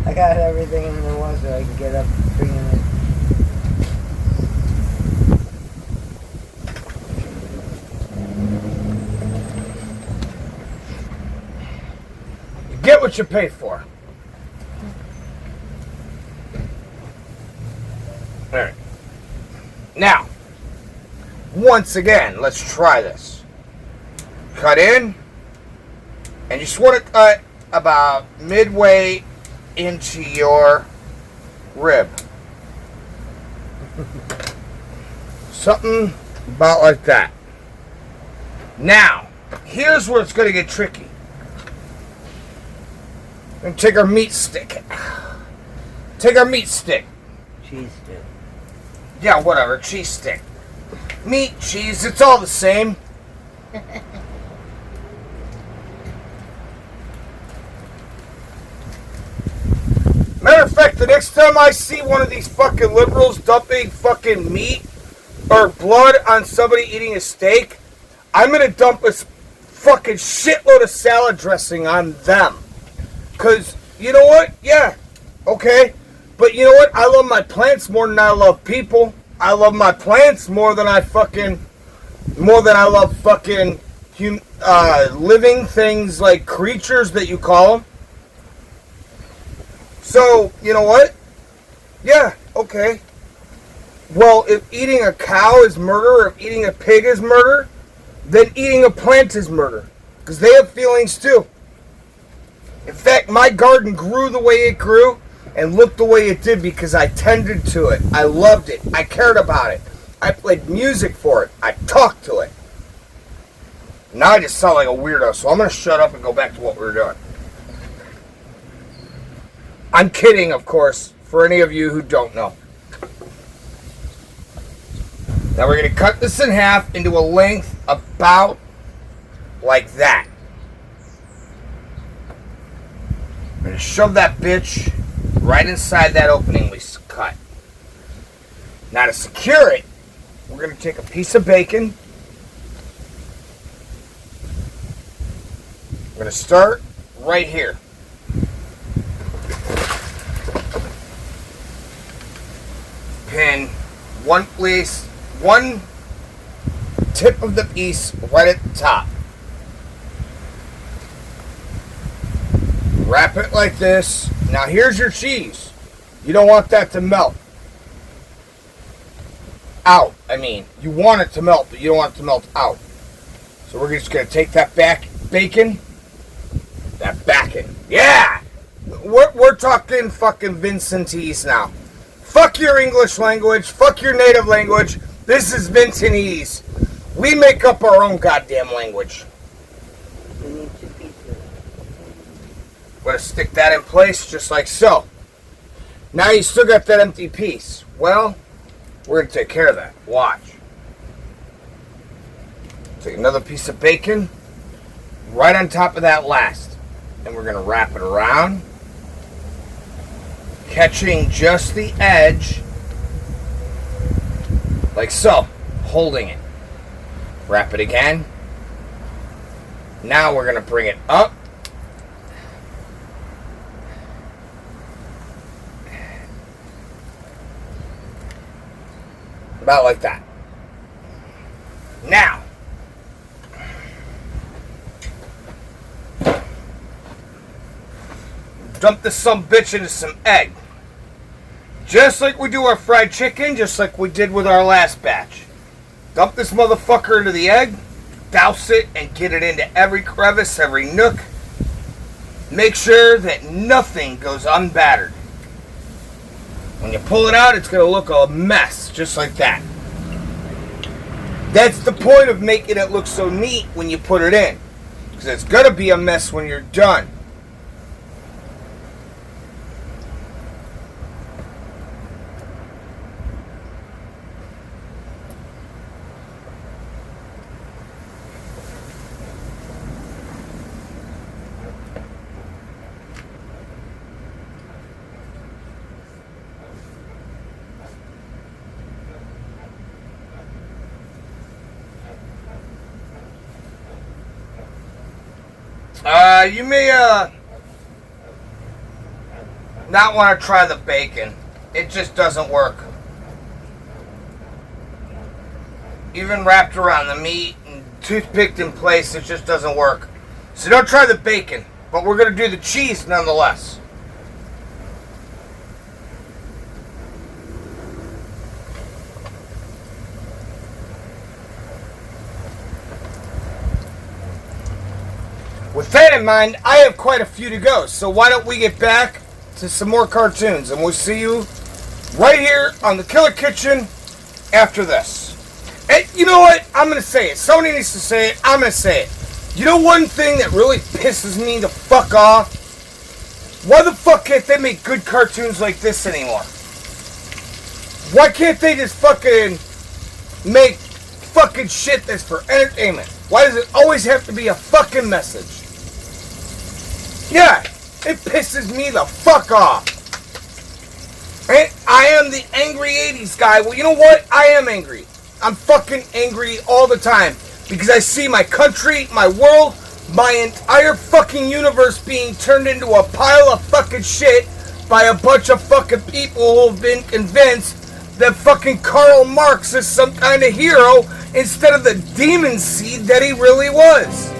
[SPEAKER 12] I got everything in the one so I can get up and bring it in.
[SPEAKER 1] You get what you pay for. Alright. Now, once again, let's try this. Cut in, and you just want to cut about midway into your rib. Something about like that. Now, here's where it's going to get tricky. We're going to take our meat stick. Take our meat stick.
[SPEAKER 12] Cheese stick.
[SPEAKER 1] Yeah, whatever. Cheese stick. Meat, cheese, it's all the same. Matter of fact, the next time I see one of these fucking liberals dumping fucking meat or blood on somebody eating a steak, I'm gonna dump a fucking shitload of salad dressing on them. Cause, you know what? Yeah, okay. But you know what? I love my plants more than I love people. I love my plants more than I love fucking living things like creatures that you call them. So, you know what? Yeah, okay. Well, if eating a cow is murder, or if eating a pig is murder, then eating a plant is murder. Because they have feelings too. In fact, my garden grew the way it grew and looked the way it did because I tended to it. I loved it. I cared about it. I played music for it. I talked to it. Now I just sound like a weirdo, so I'm going to shut up and go back to what we were doing. I'm kidding, of course, for any of you who don't know. Now we're going to cut this in half into a length about like that. I'm going to shove that bitch right inside that opening we cut. Now to secure it, we're going to take a piece of bacon. We're going to start right here. Pin one tip of the piece right at the top. Wrap it like this. Now here's your cheese. You don't want that to melt out. I mean, you want it to melt, but you don't want it to melt out. So we're just going to take that bacon. Yeah! We're talking fucking Vincentese now. Fuck your English language. Fuck your native language. This is Vincentese. We make up our own goddamn language. We're going to stick that in place just like so. Now you still got that empty piece. Well, we're going to take care of that. Watch. Take another piece of bacon right on top of that last. And we're going to wrap it around, catching just the edge, like so, holding it. Wrap it again. Now we're going to bring it up. About like that. Now, dump this sumbitch into some egg. Just like we do our fried chicken, just like we did with our last batch. Dump this motherfucker into the egg, douse it, and get it into every crevice, every nook. Make sure that nothing goes unbattered. When you pull it out, it's going to look a mess, just like that. That's the point of making it look so neat when you put it in. Because it's going to be a mess when you're done. You may not want to try the bacon. It just doesn't work. Even wrapped around the meat and toothpicked in place, it just doesn't work. So don't try the bacon, but we're going to do the cheese nonetheless. With that in mind, I have quite a few to go, so why don't we get back to some more cartoons, and we'll see you right here on the Killer Kitchen after this. And you know what? I'm going to say it. Somebody needs to say it. I'm going to say it. You know one thing that really pisses me the fuck off? Why the fuck can't they make good cartoons like this anymore? Why can't they just fucking make fucking shit that's for entertainment? Why does it always have to be a fucking message? Yeah, it pisses me the fuck off. And I am the angry 80s guy. Well, you know what? I am angry. I'm fucking angry all the time. Because I see my country, my world, my entire fucking universe being turned into a pile of fucking shit by a bunch of fucking people who have been convinced that fucking Karl Marx is some kind of hero instead of the demon seed that he really was.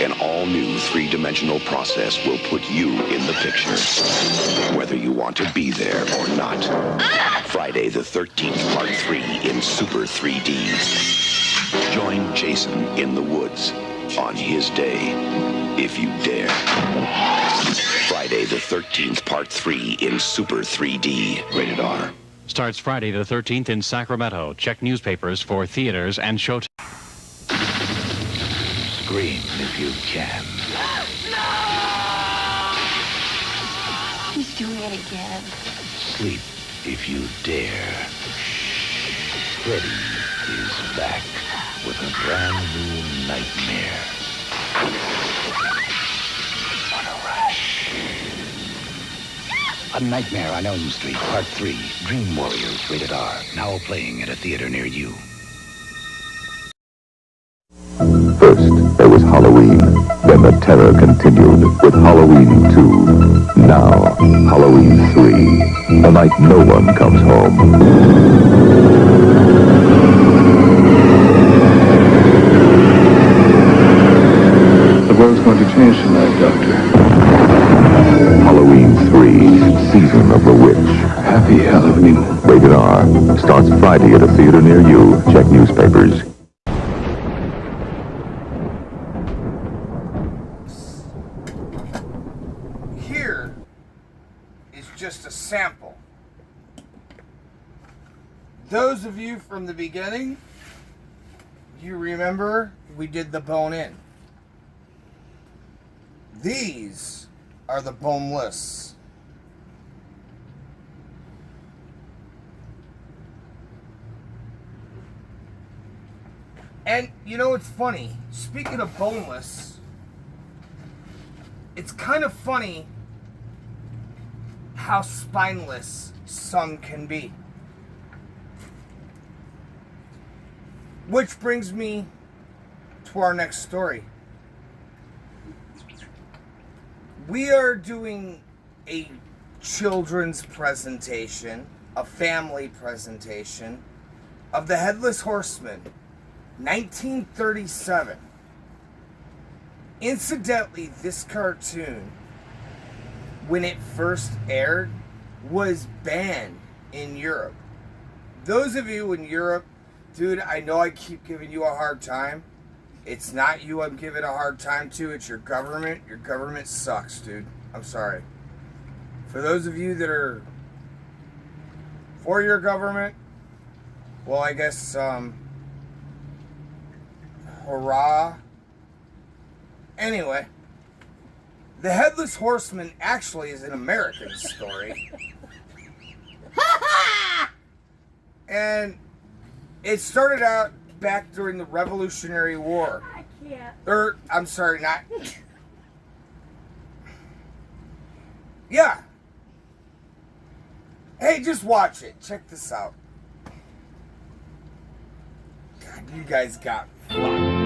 [SPEAKER 2] An all-new three-dimensional process will put you in the picture, whether you want to be there or not. Friday the 13th, Part 3 in Super 3D. Join Jason in the woods on his day, if you dare. Friday the 13th, Part 3 in Super 3D. Rated R.
[SPEAKER 20] Starts Friday the 13th in Sacramento. Check newspapers for theaters and showtimes.
[SPEAKER 2] Scream if you can.
[SPEAKER 10] He's doing it again.
[SPEAKER 2] Sleep if you dare. Freddy is back with a brand new nightmare. What a rush. A Nightmare on Elm Street, Part 3. Dream Warriors, rated R. Now playing at a theater near you.
[SPEAKER 21] First, there was Halloween. Then the terror continued with Halloween 2. Now, Halloween 3. The night no one comes home.
[SPEAKER 18] The world's going to change tonight, Doctor.
[SPEAKER 21] Halloween 3, Season of the Witch.
[SPEAKER 18] Happy Halloween.
[SPEAKER 21] Rated R. Starts Friday at a theater near you. Check newspapers.
[SPEAKER 1] Here is just a sample. Those of you from the beginning, you remember we did the bone-in. These are the boneless. And you know what's funny? Speaking of boneless, it's kind of funny how spineless some can be. Which brings me to our next story. We are doing a children's presentation, a family presentation of The Headless Horseman, 1937. Incidentally, this cartoon, when it first aired, was banned in Europe. Those of you in Europe, dude, I know I keep giving you a hard time. It's not you I'm giving a hard time to, it's your government. Your government sucks, dude. I'm sorry. For those of you that are for your government, well, I guess, hurrah. Anyway, The Headless Horseman actually is an American story. And it started out back during the Revolutionary War.
[SPEAKER 10] I can't.
[SPEAKER 1] Or, I'm sorry, not... Yeah. Hey, just watch it. Check this out. God, you guys got fucked.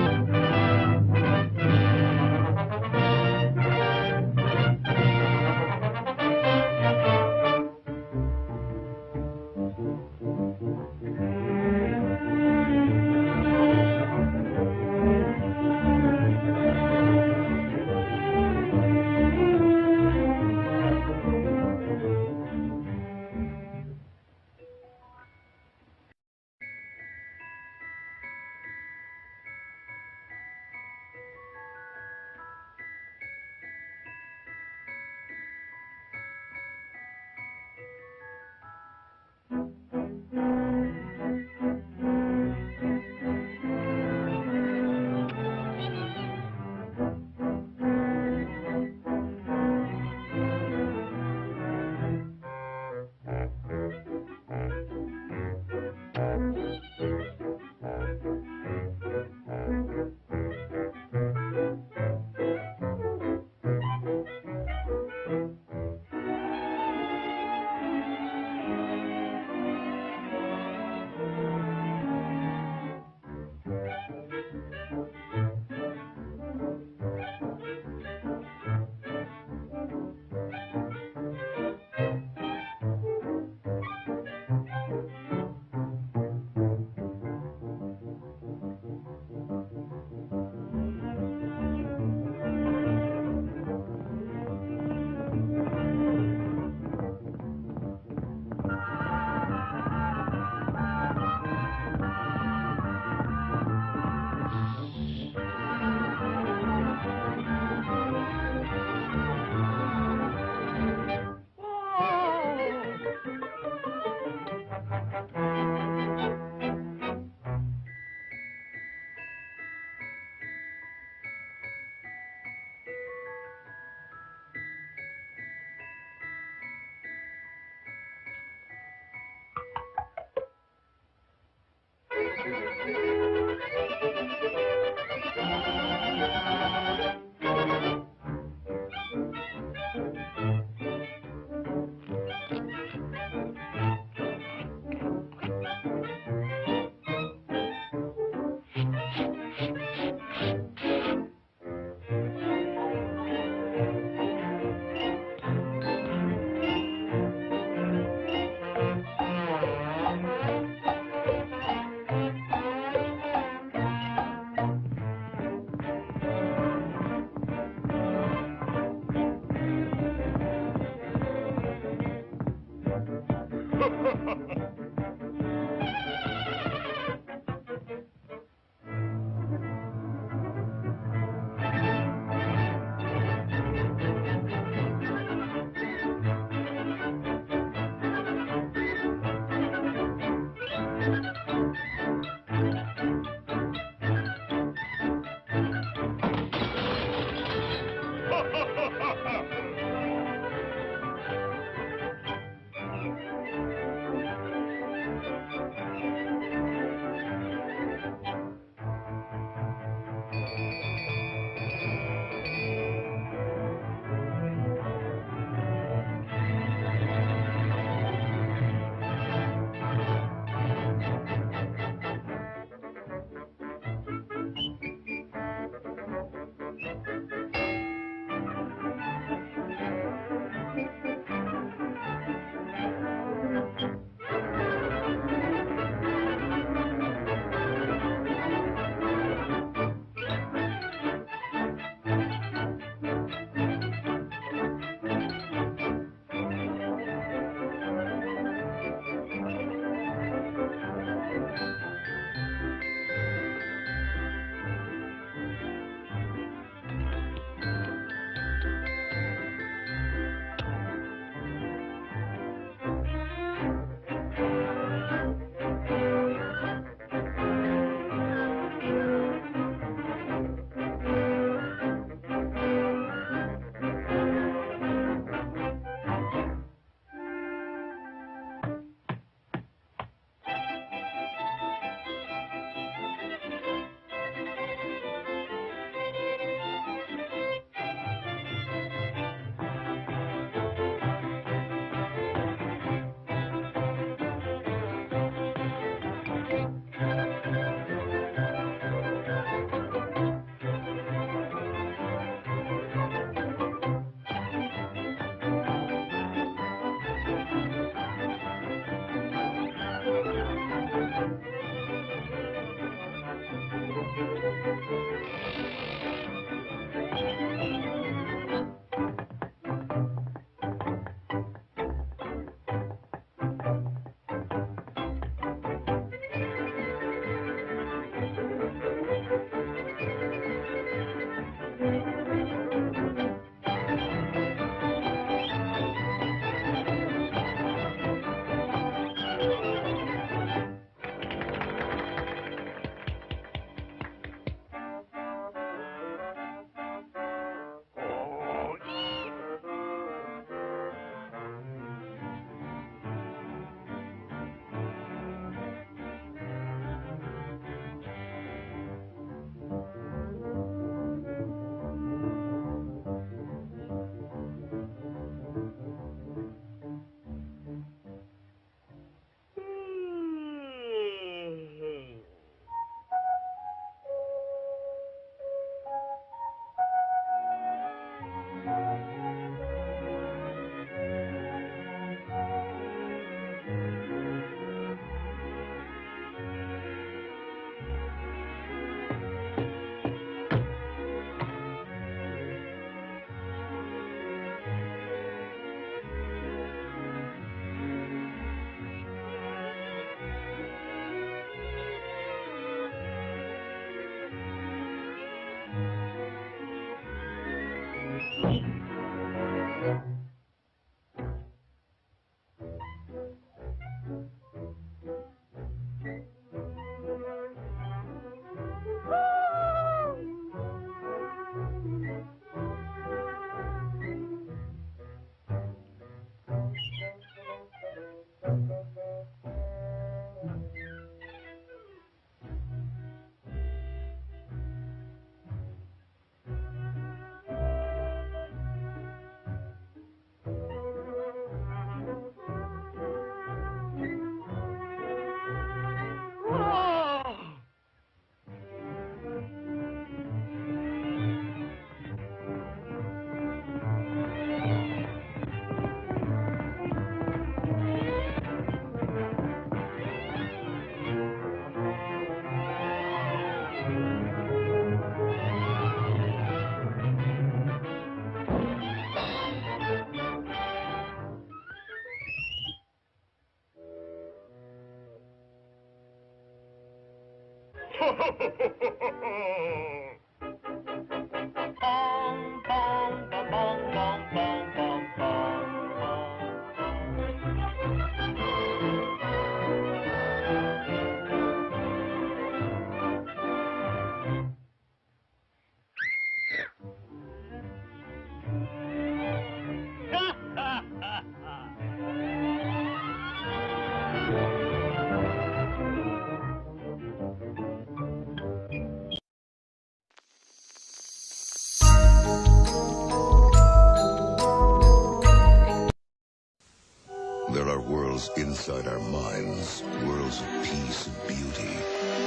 [SPEAKER 3] There are worlds inside our minds, worlds of peace and beauty.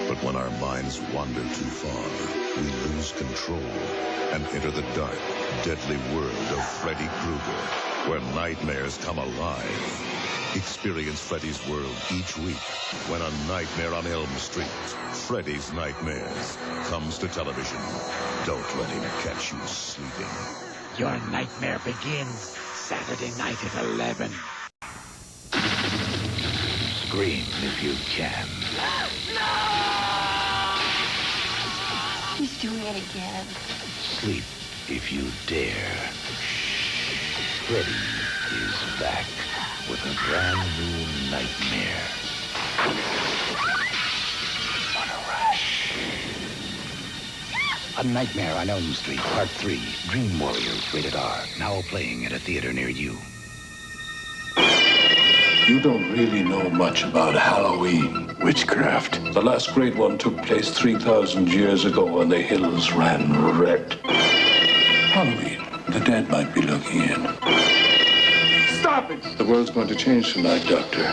[SPEAKER 3] But when our minds wander too far, we lose control and enter the dark, deadly world of Freddy Krueger, where nightmares come alive. Experience Freddy's World each week when A Nightmare on Elm Street, Freddy's Nightmares, comes to television. Don't let him catch you sleeping.
[SPEAKER 22] Your nightmare begins Saturday night at 11. Scream if you can.
[SPEAKER 10] He's doing it again.
[SPEAKER 22] Sleep if you dare. Freddy is back with a brand new nightmare. On a rush. A Nightmare on Elm Street, Part 3, Dream Warriors, rated R. Now playing at a theater near you.
[SPEAKER 18] You don't really know much about Halloween. Witchcraft. The last great one took place 3,000 years ago when the hills ran red. Halloween. The dead might be looking in. Stop it! The world's going to change tonight, Doctor.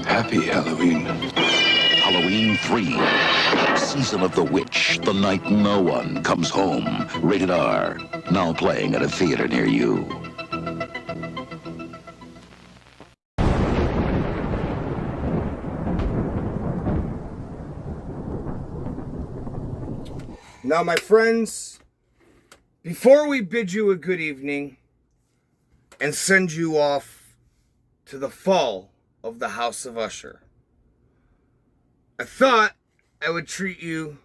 [SPEAKER 18] Happy Halloween.
[SPEAKER 22] Halloween 3, Season of the Witch, the night no one comes home. Rated R. Now playing at a theater near you.
[SPEAKER 1] Now, my friends, before we bid you a good evening and send you off to the fall of the House of Usher, I thought I would treat you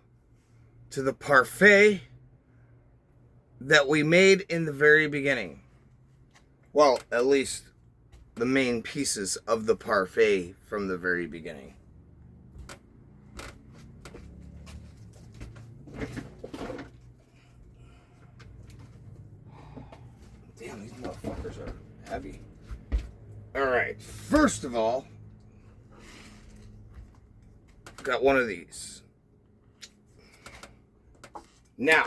[SPEAKER 1] to the parfait that we made in the very beginning. Well, at least the main pieces of the parfait from the very beginning. Damn, these motherfuckers are heavy. Alright, first of all, got one of these. Now,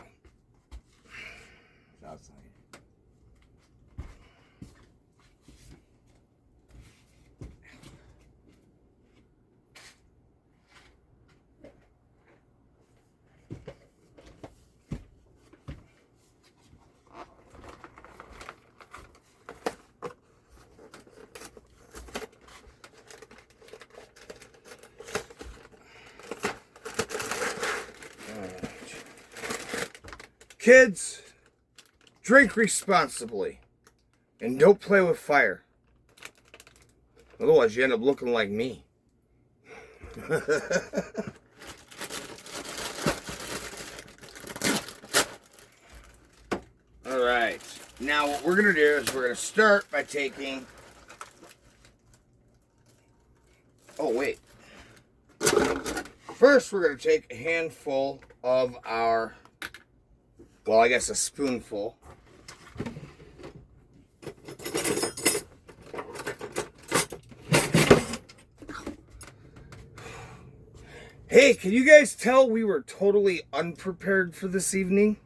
[SPEAKER 1] kids, drink responsibly and don't play with fire. Otherwise, you end up looking like me. All right. Now, what we're going to do is we're going to start by taking... Oh, wait. First, we're going to take a handful of our... Well, I guess a spoonful. Hey, can you guys tell we were totally unprepared for this evening?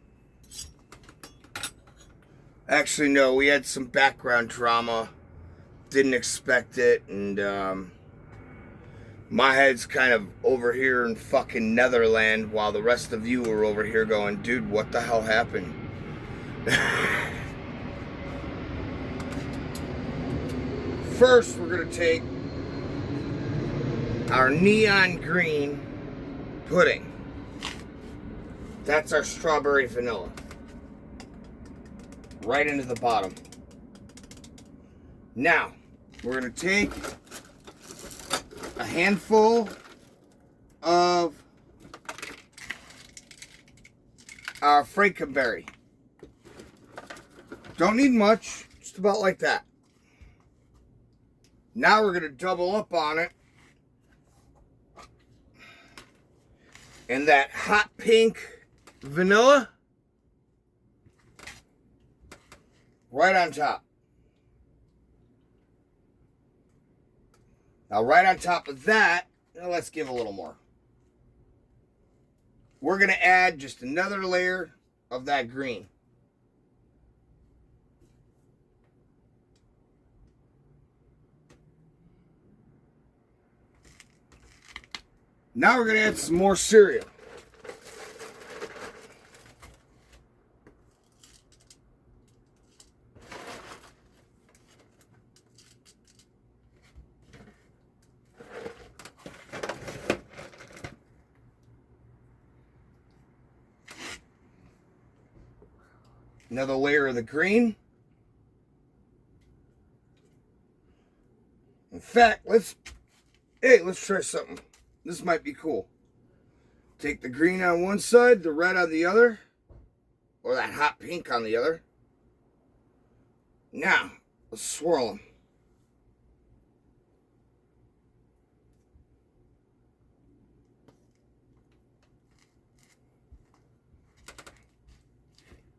[SPEAKER 1] Actually, no, we had some background drama. Didn't expect it, and my head's kind of over here in fucking Netherland while the rest of you were over here going, dude, what the hell happened? First, we're going to take our neon green pudding. That's our strawberry vanilla. Right into the bottom. Now, we're going to take a handful of Frankenberry. Don't need much, just about like that. Now we're going to double up on it. And that hot pink vanilla right on top. Now right on top of that, now let's give a little more. We're going to add just another layer of that green. Now we're going to add some more cereal. Another layer of the green. In fact, let's try something. This might be cool. Take the green on one side, the red on the other, or that hot pink on the other. Now, let's swirl them.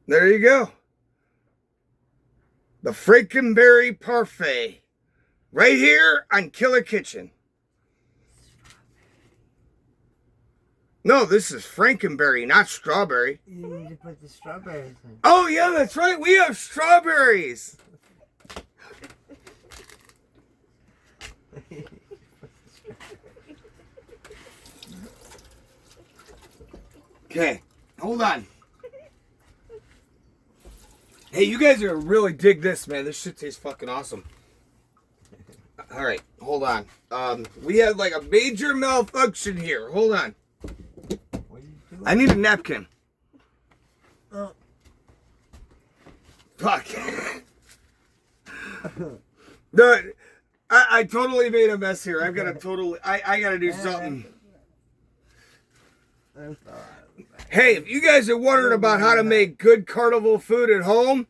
[SPEAKER 1] There you go. The Frankenberry Parfait. Right here on Killer Kitchen. No, this is Frankenberry, not strawberry.
[SPEAKER 12] You need to put the strawberries in.
[SPEAKER 1] Oh, yeah, that's right. We have strawberries. Okay, hold on. Hey, you guys are gonna really dig this, man. This shit tastes fucking awesome. All right, hold on. We had like a major malfunction here. Hold on. I need a napkin.
[SPEAKER 12] Oh.
[SPEAKER 1] Fuck. No, I totally made a mess here. I've got to totally... I got to do something. Hey, if you guys are wondering about how to make good carnival food at home,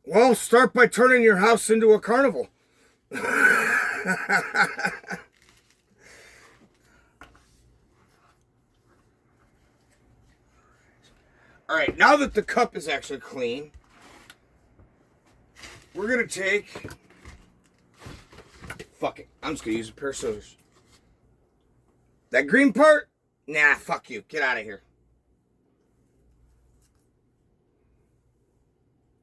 [SPEAKER 1] well, start by turning your house into a carnival. All right, now that the cup is actually clean, we're going to take... Fuck it. I'm just going to use a pair of scissors. That green part? Nah, fuck you. Get out of here.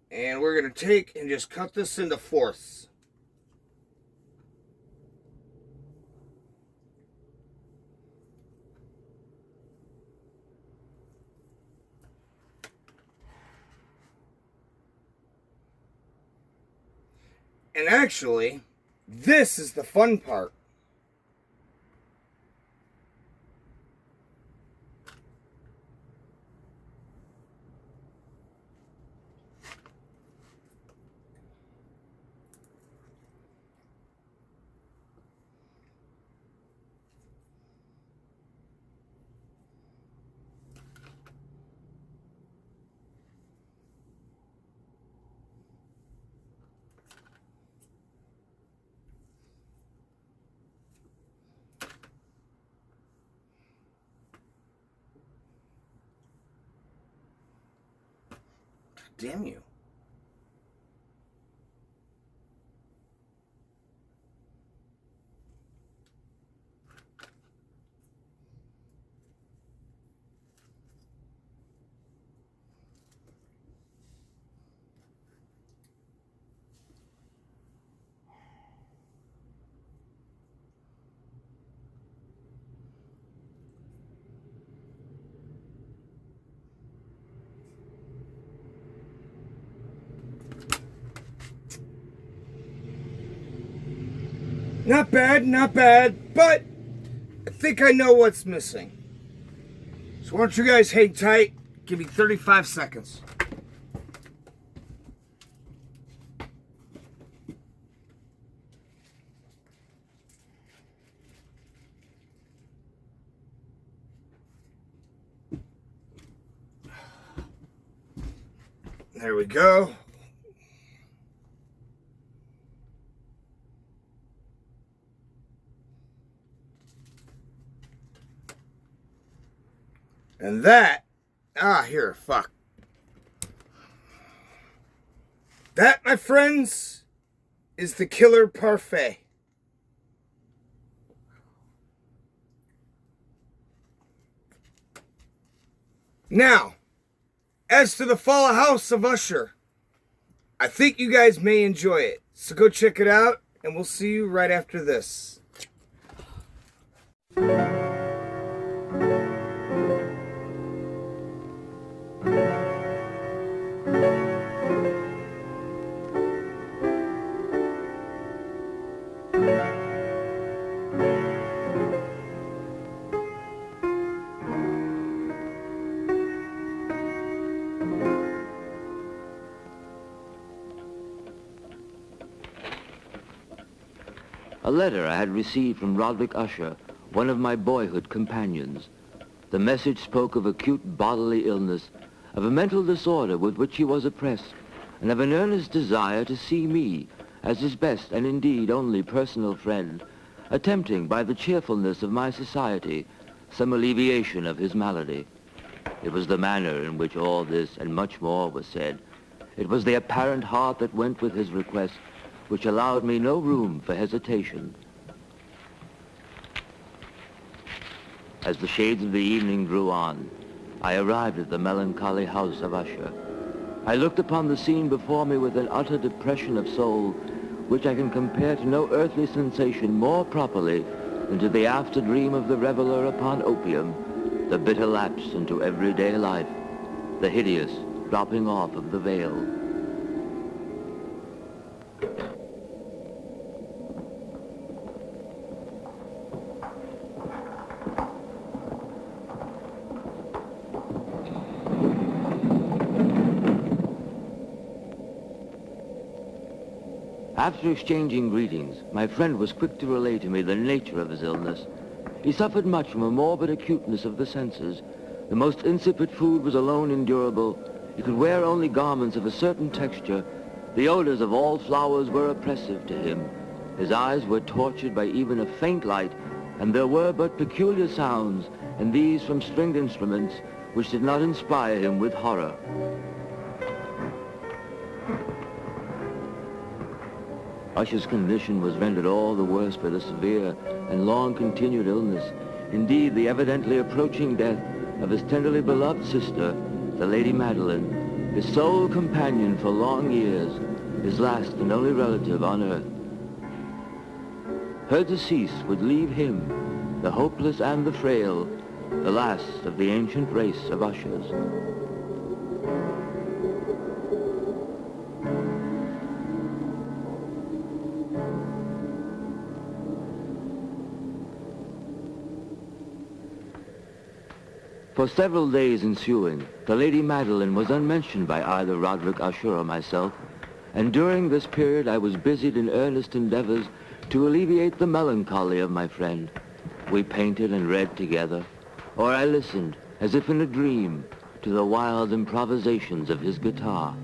[SPEAKER 1] And we're going to take and just cut this into fourths. And actually, this is the fun part. Damn you. Not bad, but I think I know what's missing. So why don't you guys hang tight? Give me 35 seconds. There we go. And that, here, fuck. That, my friends, is the Killer Parfait. Now, as to the Fall House of Usher, I think you guys may enjoy it. So go check it out, and we'll see you right after this.
[SPEAKER 6] A letter I had received from Roderick Usher, one of my boyhood companions. The message spoke of acute bodily illness, of a mental disorder with which he was oppressed, and of an earnest desire to see me, as his best and indeed only personal friend, attempting by the cheerfulness of my society some alleviation of his malady. It was the manner in which all this and much more was said. It was the apparent heart that went with his request, which allowed me no room for hesitation. As the shades of the evening drew on, I arrived at the melancholy house of Usher. I looked upon the scene before me with an utter depression of soul, which I can compare to no earthly sensation more properly than to the after-dream of the reveler upon opium, the bitter lapse into everyday life, the hideous dropping off of the veil. After exchanging greetings, my friend was quick to relate to me the nature of his illness. He suffered much from a morbid acuteness of the senses. The most insipid food was alone endurable. He could wear only garments of a certain texture. The odors of all flowers were oppressive to him. His eyes were tortured by even a faint light, and there were but peculiar sounds, and these from stringed instruments, which did not inspire him with horror. Usher's condition was rendered all the worse by the severe and long-continued illness. Indeed, the evidently approaching death of his tenderly beloved sister, the Lady Madeline, his sole companion for long years, his last and only relative on earth. Her decease would leave him, the hopeless and the frail, the last of the ancient race of Ushers. For several days ensuing, the Lady Madeline was unmentioned by either Roderick Usher or myself, and during this period I was busied in earnest endeavors to alleviate the melancholy of my friend. We painted and read together, or I listened, as if in a dream, to the wild improvisations of his guitar.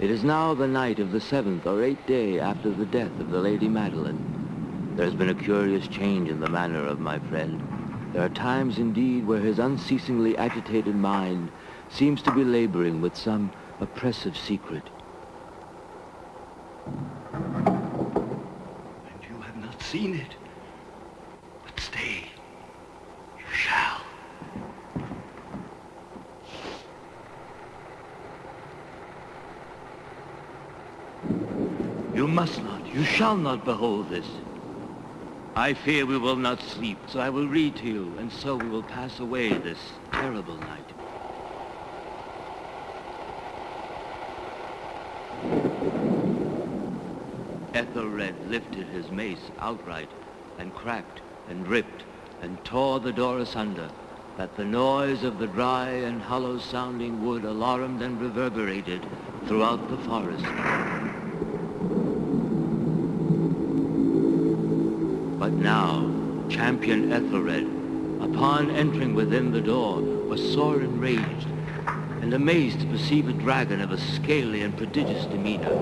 [SPEAKER 6] It is now the night of the 7th or 8th day after the death of the Lady Madeline. There has been a curious change in the manner of my friend. There are times indeed where his unceasingly agitated mind seems to be laboring with some oppressive secret.
[SPEAKER 5] And you have not seen it. But stay. You shall.
[SPEAKER 6] You must not, you shall not behold this. I fear we will not sleep, so I will read to you, and so we will pass away this terrible night. Ethelred lifted his mace outright, and cracked, and ripped, and tore the door asunder, that the noise of the dry and hollow-sounding wood alarmed and reverberated throughout the forest. But now, champion Ethelred, upon entering within the door, was sore enraged, and amazed to perceive a dragon of a scaly and prodigious demeanor.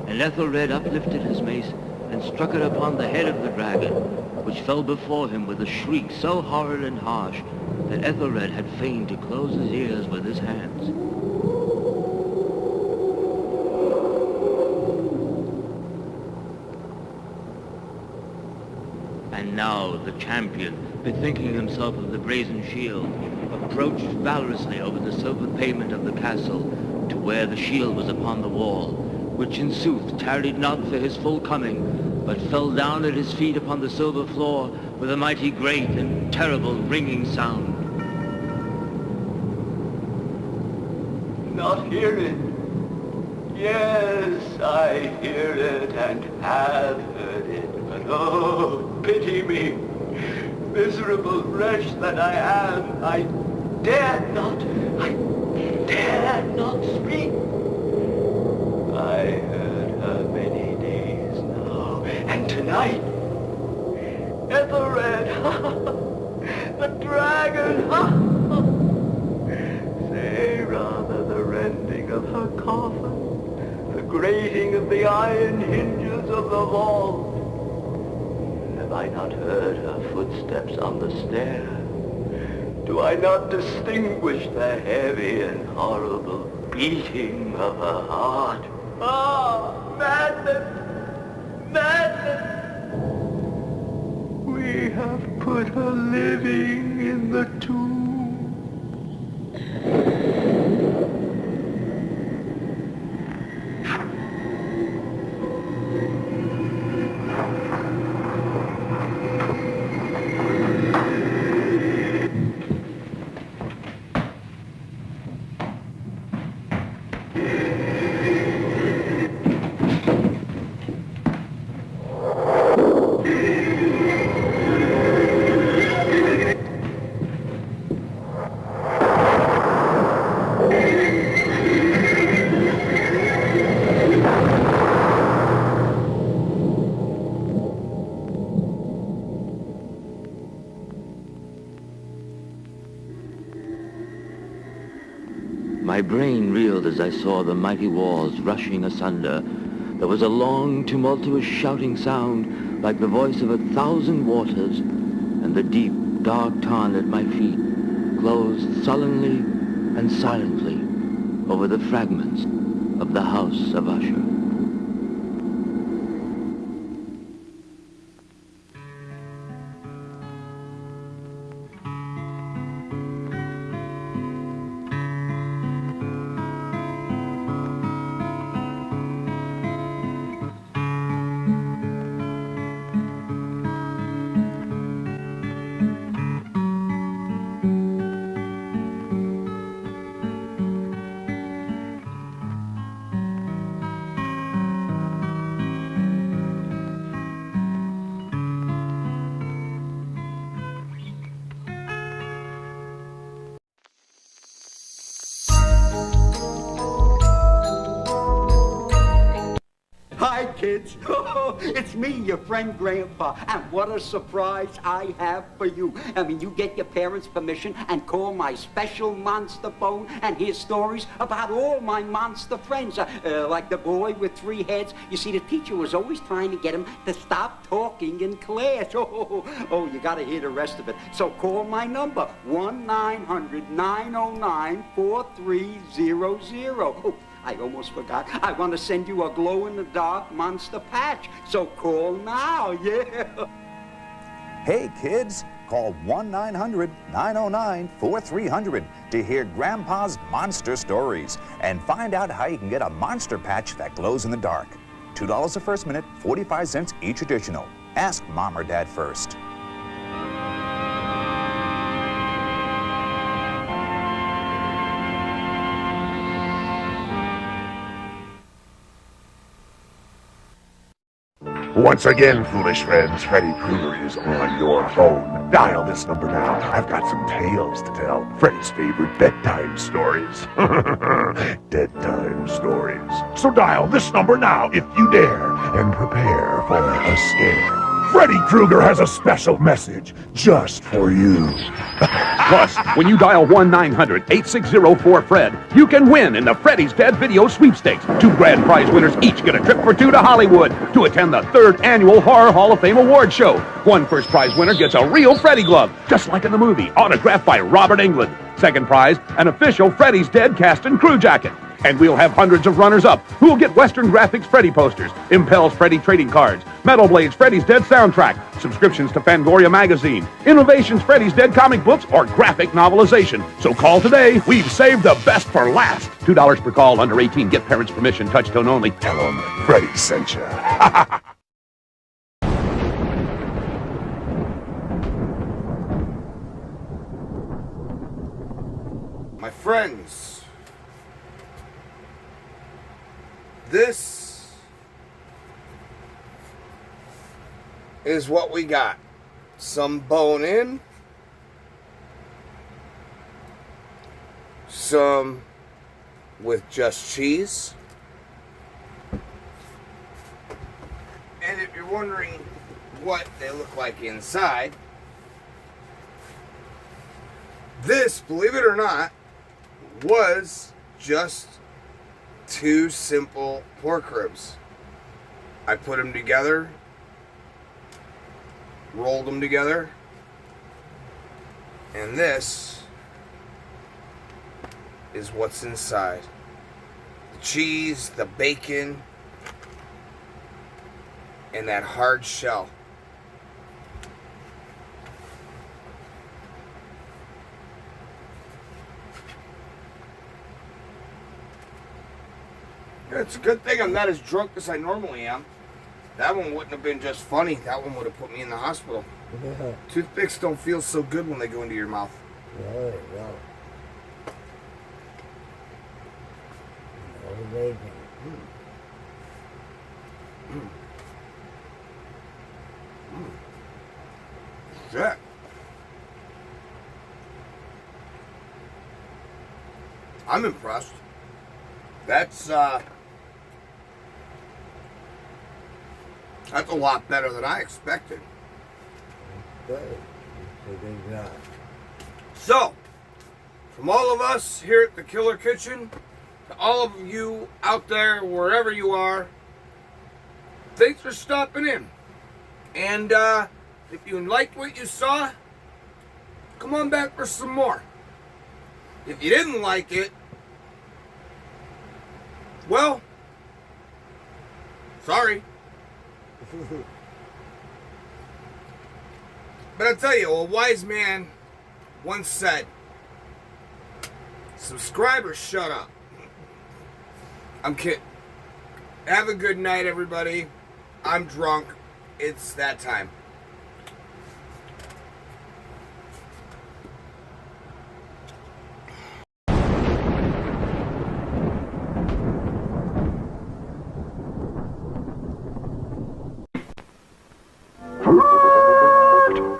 [SPEAKER 6] And Ethelred uplifted his mace, and struck it upon the head of the dragon, which fell before him with a shriek so horrid and harsh, that Ethelred had fain to close his ears with his hands. And now the champion, bethinking himself of the brazen shield, approached valorously over the silver pavement of the castle to where the shield was upon the wall, which in sooth tarried not for his full coming, but fell down at his feet upon the silver floor with a mighty great and terrible ringing sound.
[SPEAKER 5] Not hear it. Yes, I hear it and have heard it, but oh, pity me. Miserable wretch that I am, I dare not speak. I heard her many days now, and tonight, Ethelred, the dragon, say rather the rending of her coffin, the grating of the iron hinges of the vault. Have I not heard her footsteps on the stair? Do I not distinguish the heavy and horrible beating of her heart? Ah, madness! Madness! We have put her living in the tomb.
[SPEAKER 6] My brain reeled as I saw the mighty walls rushing asunder. There was a long, tumultuous shouting sound like the voice of 1,000 waters, and the deep, dark tarn at my feet closed sullenly and silently over the fragments of the House of Usher.
[SPEAKER 4] kids. It's me, your friend Grandpa, and what a surprise I have for you. I mean, you get your parents' permission and call my special monster phone and hear stories about all my monster friends, like the boy with 3 heads. You see, the teacher was always trying to get him to stop talking in class. Oh, you gotta hear the rest of it. So call my number, 1-900-909-4300. Oh, I almost forgot. I want to send you a glow-in-the-dark monster patch. So call now, yeah.
[SPEAKER 7] Hey, kids, call 1-900-909-4300 to hear Grandpa's monster stories and find out how you can get a monster patch that glows in the dark. $2 the first minute, 45 cents each additional. Ask Mom or Dad first.
[SPEAKER 9] Once again, foolish friends, Freddy Krueger is on your phone. Dial this number now. I've got some tales to tell. Freddy's favorite bedtime stories. Bedtime stories. So dial this number now if you dare, and prepare for a scare. Freddy Krueger has a special message just for you.
[SPEAKER 16] Plus, when you dial 1-900-860-4FRED, you can win in the Freddy's Dead Video Sweepstakes. 2 grand prize winners each get a trip for 2 to Hollywood to attend the 3rd Annual Horror Hall of Fame Award Show. 1 first prize winner gets a real Freddy glove, just like in the movie, autographed by Robert Englund. 2nd prize, an official Freddy's Dead cast and crew jacket. And we'll have hundreds of runners-up who will get Western Graphics Freddy posters, Impel's Freddy trading cards, Metal Blade's Freddy's Dead soundtrack, subscriptions to Fangoria magazine, Innovation's Freddy's Dead comic books, or graphic novelization. So call today. We've saved the best for last. $2 per call, under 18. Get parents' permission. Touch-tone only.
[SPEAKER 9] Tell them Freddy sent you.
[SPEAKER 1] My friends, this is what we got. Some bone in, some with just cheese, and if you're wondering what they look like inside, this, believe it or not, was just 2 simple pork ribs. I put them together, rolled them together, and this is what's inside. The cheese, the bacon, and that hard shell. It's a good thing I'm not as drunk as I normally am. That one wouldn't have been just funny. That one would have put me in the hospital.
[SPEAKER 12] Yeah.
[SPEAKER 1] Toothpicks don't feel so good when they go into your mouth.
[SPEAKER 12] No. Amazing.
[SPEAKER 1] Shit. I'm impressed. That's a lot better than I expected.
[SPEAKER 12] Good. Good job.
[SPEAKER 1] So, from all of us here at the Killer Kitchen, to all of you out there, wherever you are, thanks for stopping in. And if you liked what you saw, come on back for some more. If you didn't like it, well, sorry. But I'll tell you, a wise man once said, subscribers shut up. I'm kidding. Have a good night, everybody. I'm drunk. It's that time.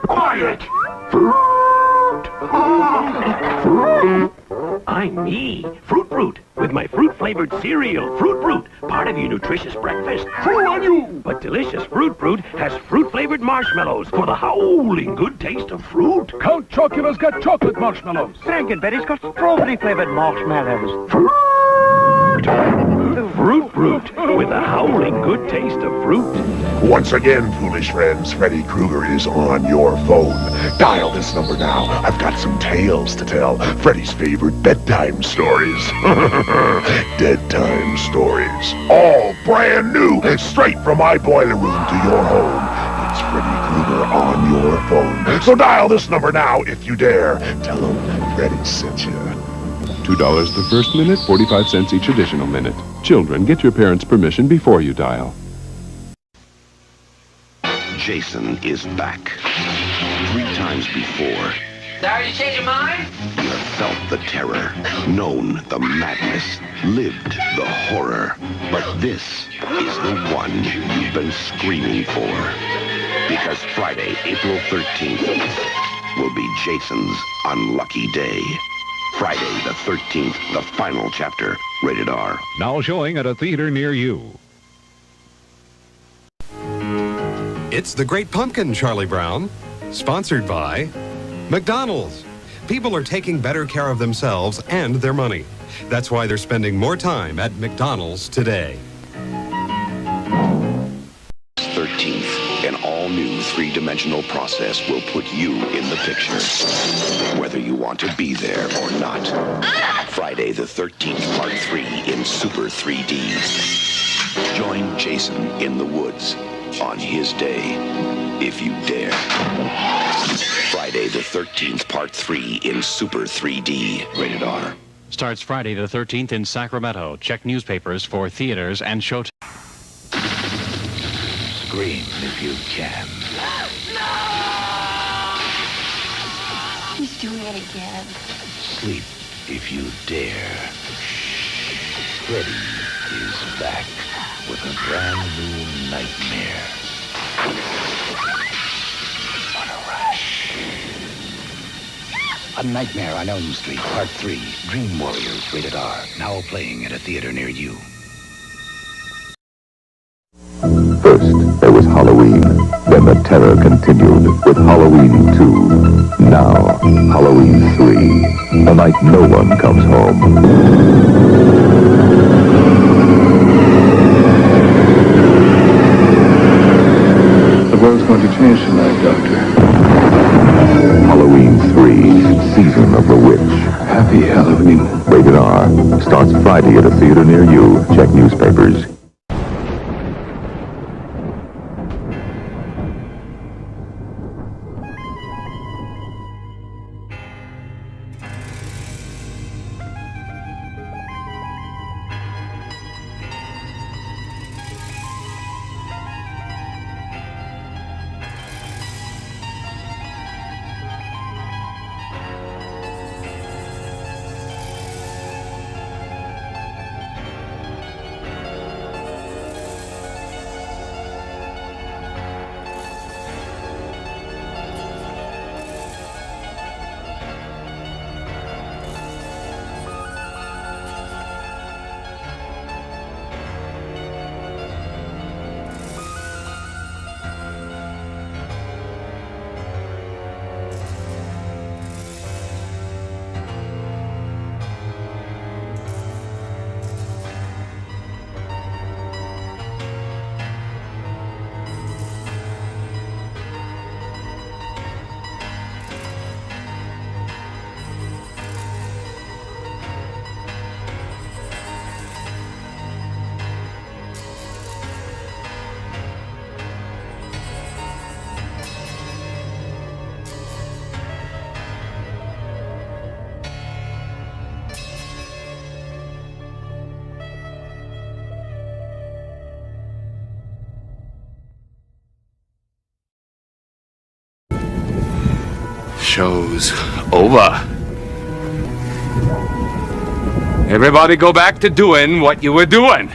[SPEAKER 9] Quiet!
[SPEAKER 23] I'm me, Fruit
[SPEAKER 13] Fruit with my fruit-flavored cereal, Fruit Brute, part of your nutritious breakfast. Fruit on you! But delicious Fruit Brute has fruit-flavored marshmallows for the howling good taste of fruit.
[SPEAKER 16] Count Chocula's got chocolate marshmallows.
[SPEAKER 15] Frankenberry's got strawberry-flavored marshmallows.
[SPEAKER 13] Fruit Brute with the howling good taste of fruit.
[SPEAKER 9] Once again, foolish friends, Freddy Krueger is on your phone. Dial this number now. I've got some tales to tell. Freddy's favorite bedtime stories. Dead time stories. All brand new, straight from my boiler room to your home. It's Freddy Krueger on your phone. So dial this number now if you dare. Tell him Freddy sent you.
[SPEAKER 19] $2 the first minute, 45 cents each additional minute. Children, get your parents' permission before you dial.
[SPEAKER 2] Jason is back. 3 times before,
[SPEAKER 17] Sorry to change your mind?
[SPEAKER 2] you have felt the terror, known the madness, lived the horror. But this is the one you've been screaming for. Because Friday, April 13th, will be Jason's unlucky day. Friday the 13th, the final chapter, rated R.
[SPEAKER 14] Now showing at a theater near you.
[SPEAKER 11] It's The Great Pumpkin, Charlie Brown. Sponsored by McDonald's. People are taking better care of themselves and their money. That's why they're spending more time at McDonald's today.
[SPEAKER 2] 13th, an all-new 3-dimensional process will put you in the picture, whether you want to be there or not. Friday the 13th, Part 3 in Super 3D. Join Jason in the woods on his day, if you dare. Friday the 13th, Part 3 in Super 3D, rated R.
[SPEAKER 20] Starts Friday the 13th in Sacramento. Check newspapers for theaters and showtimes.
[SPEAKER 22] Scream if you can.
[SPEAKER 10] He's doing it again.
[SPEAKER 22] Sleep if you dare. Freddy is back with a brand new nightmare. What a rush. A Nightmare on Elm Street, Part 3, Dream Warriors, rated R. Now playing at a theater near you.
[SPEAKER 21] First, there was Halloween. Then the terror continued with Halloween 2. Now, Halloween 3. The night no one comes home.
[SPEAKER 18] The world's going to change tonight, Doctor.
[SPEAKER 21] Halloween 3, Season of the Witch.
[SPEAKER 18] Happy Halloween.
[SPEAKER 21] Rated R. Starts Friday at a theater near you. Check newspapers.
[SPEAKER 16] Show's over. Everybody go back to doing what you were doing.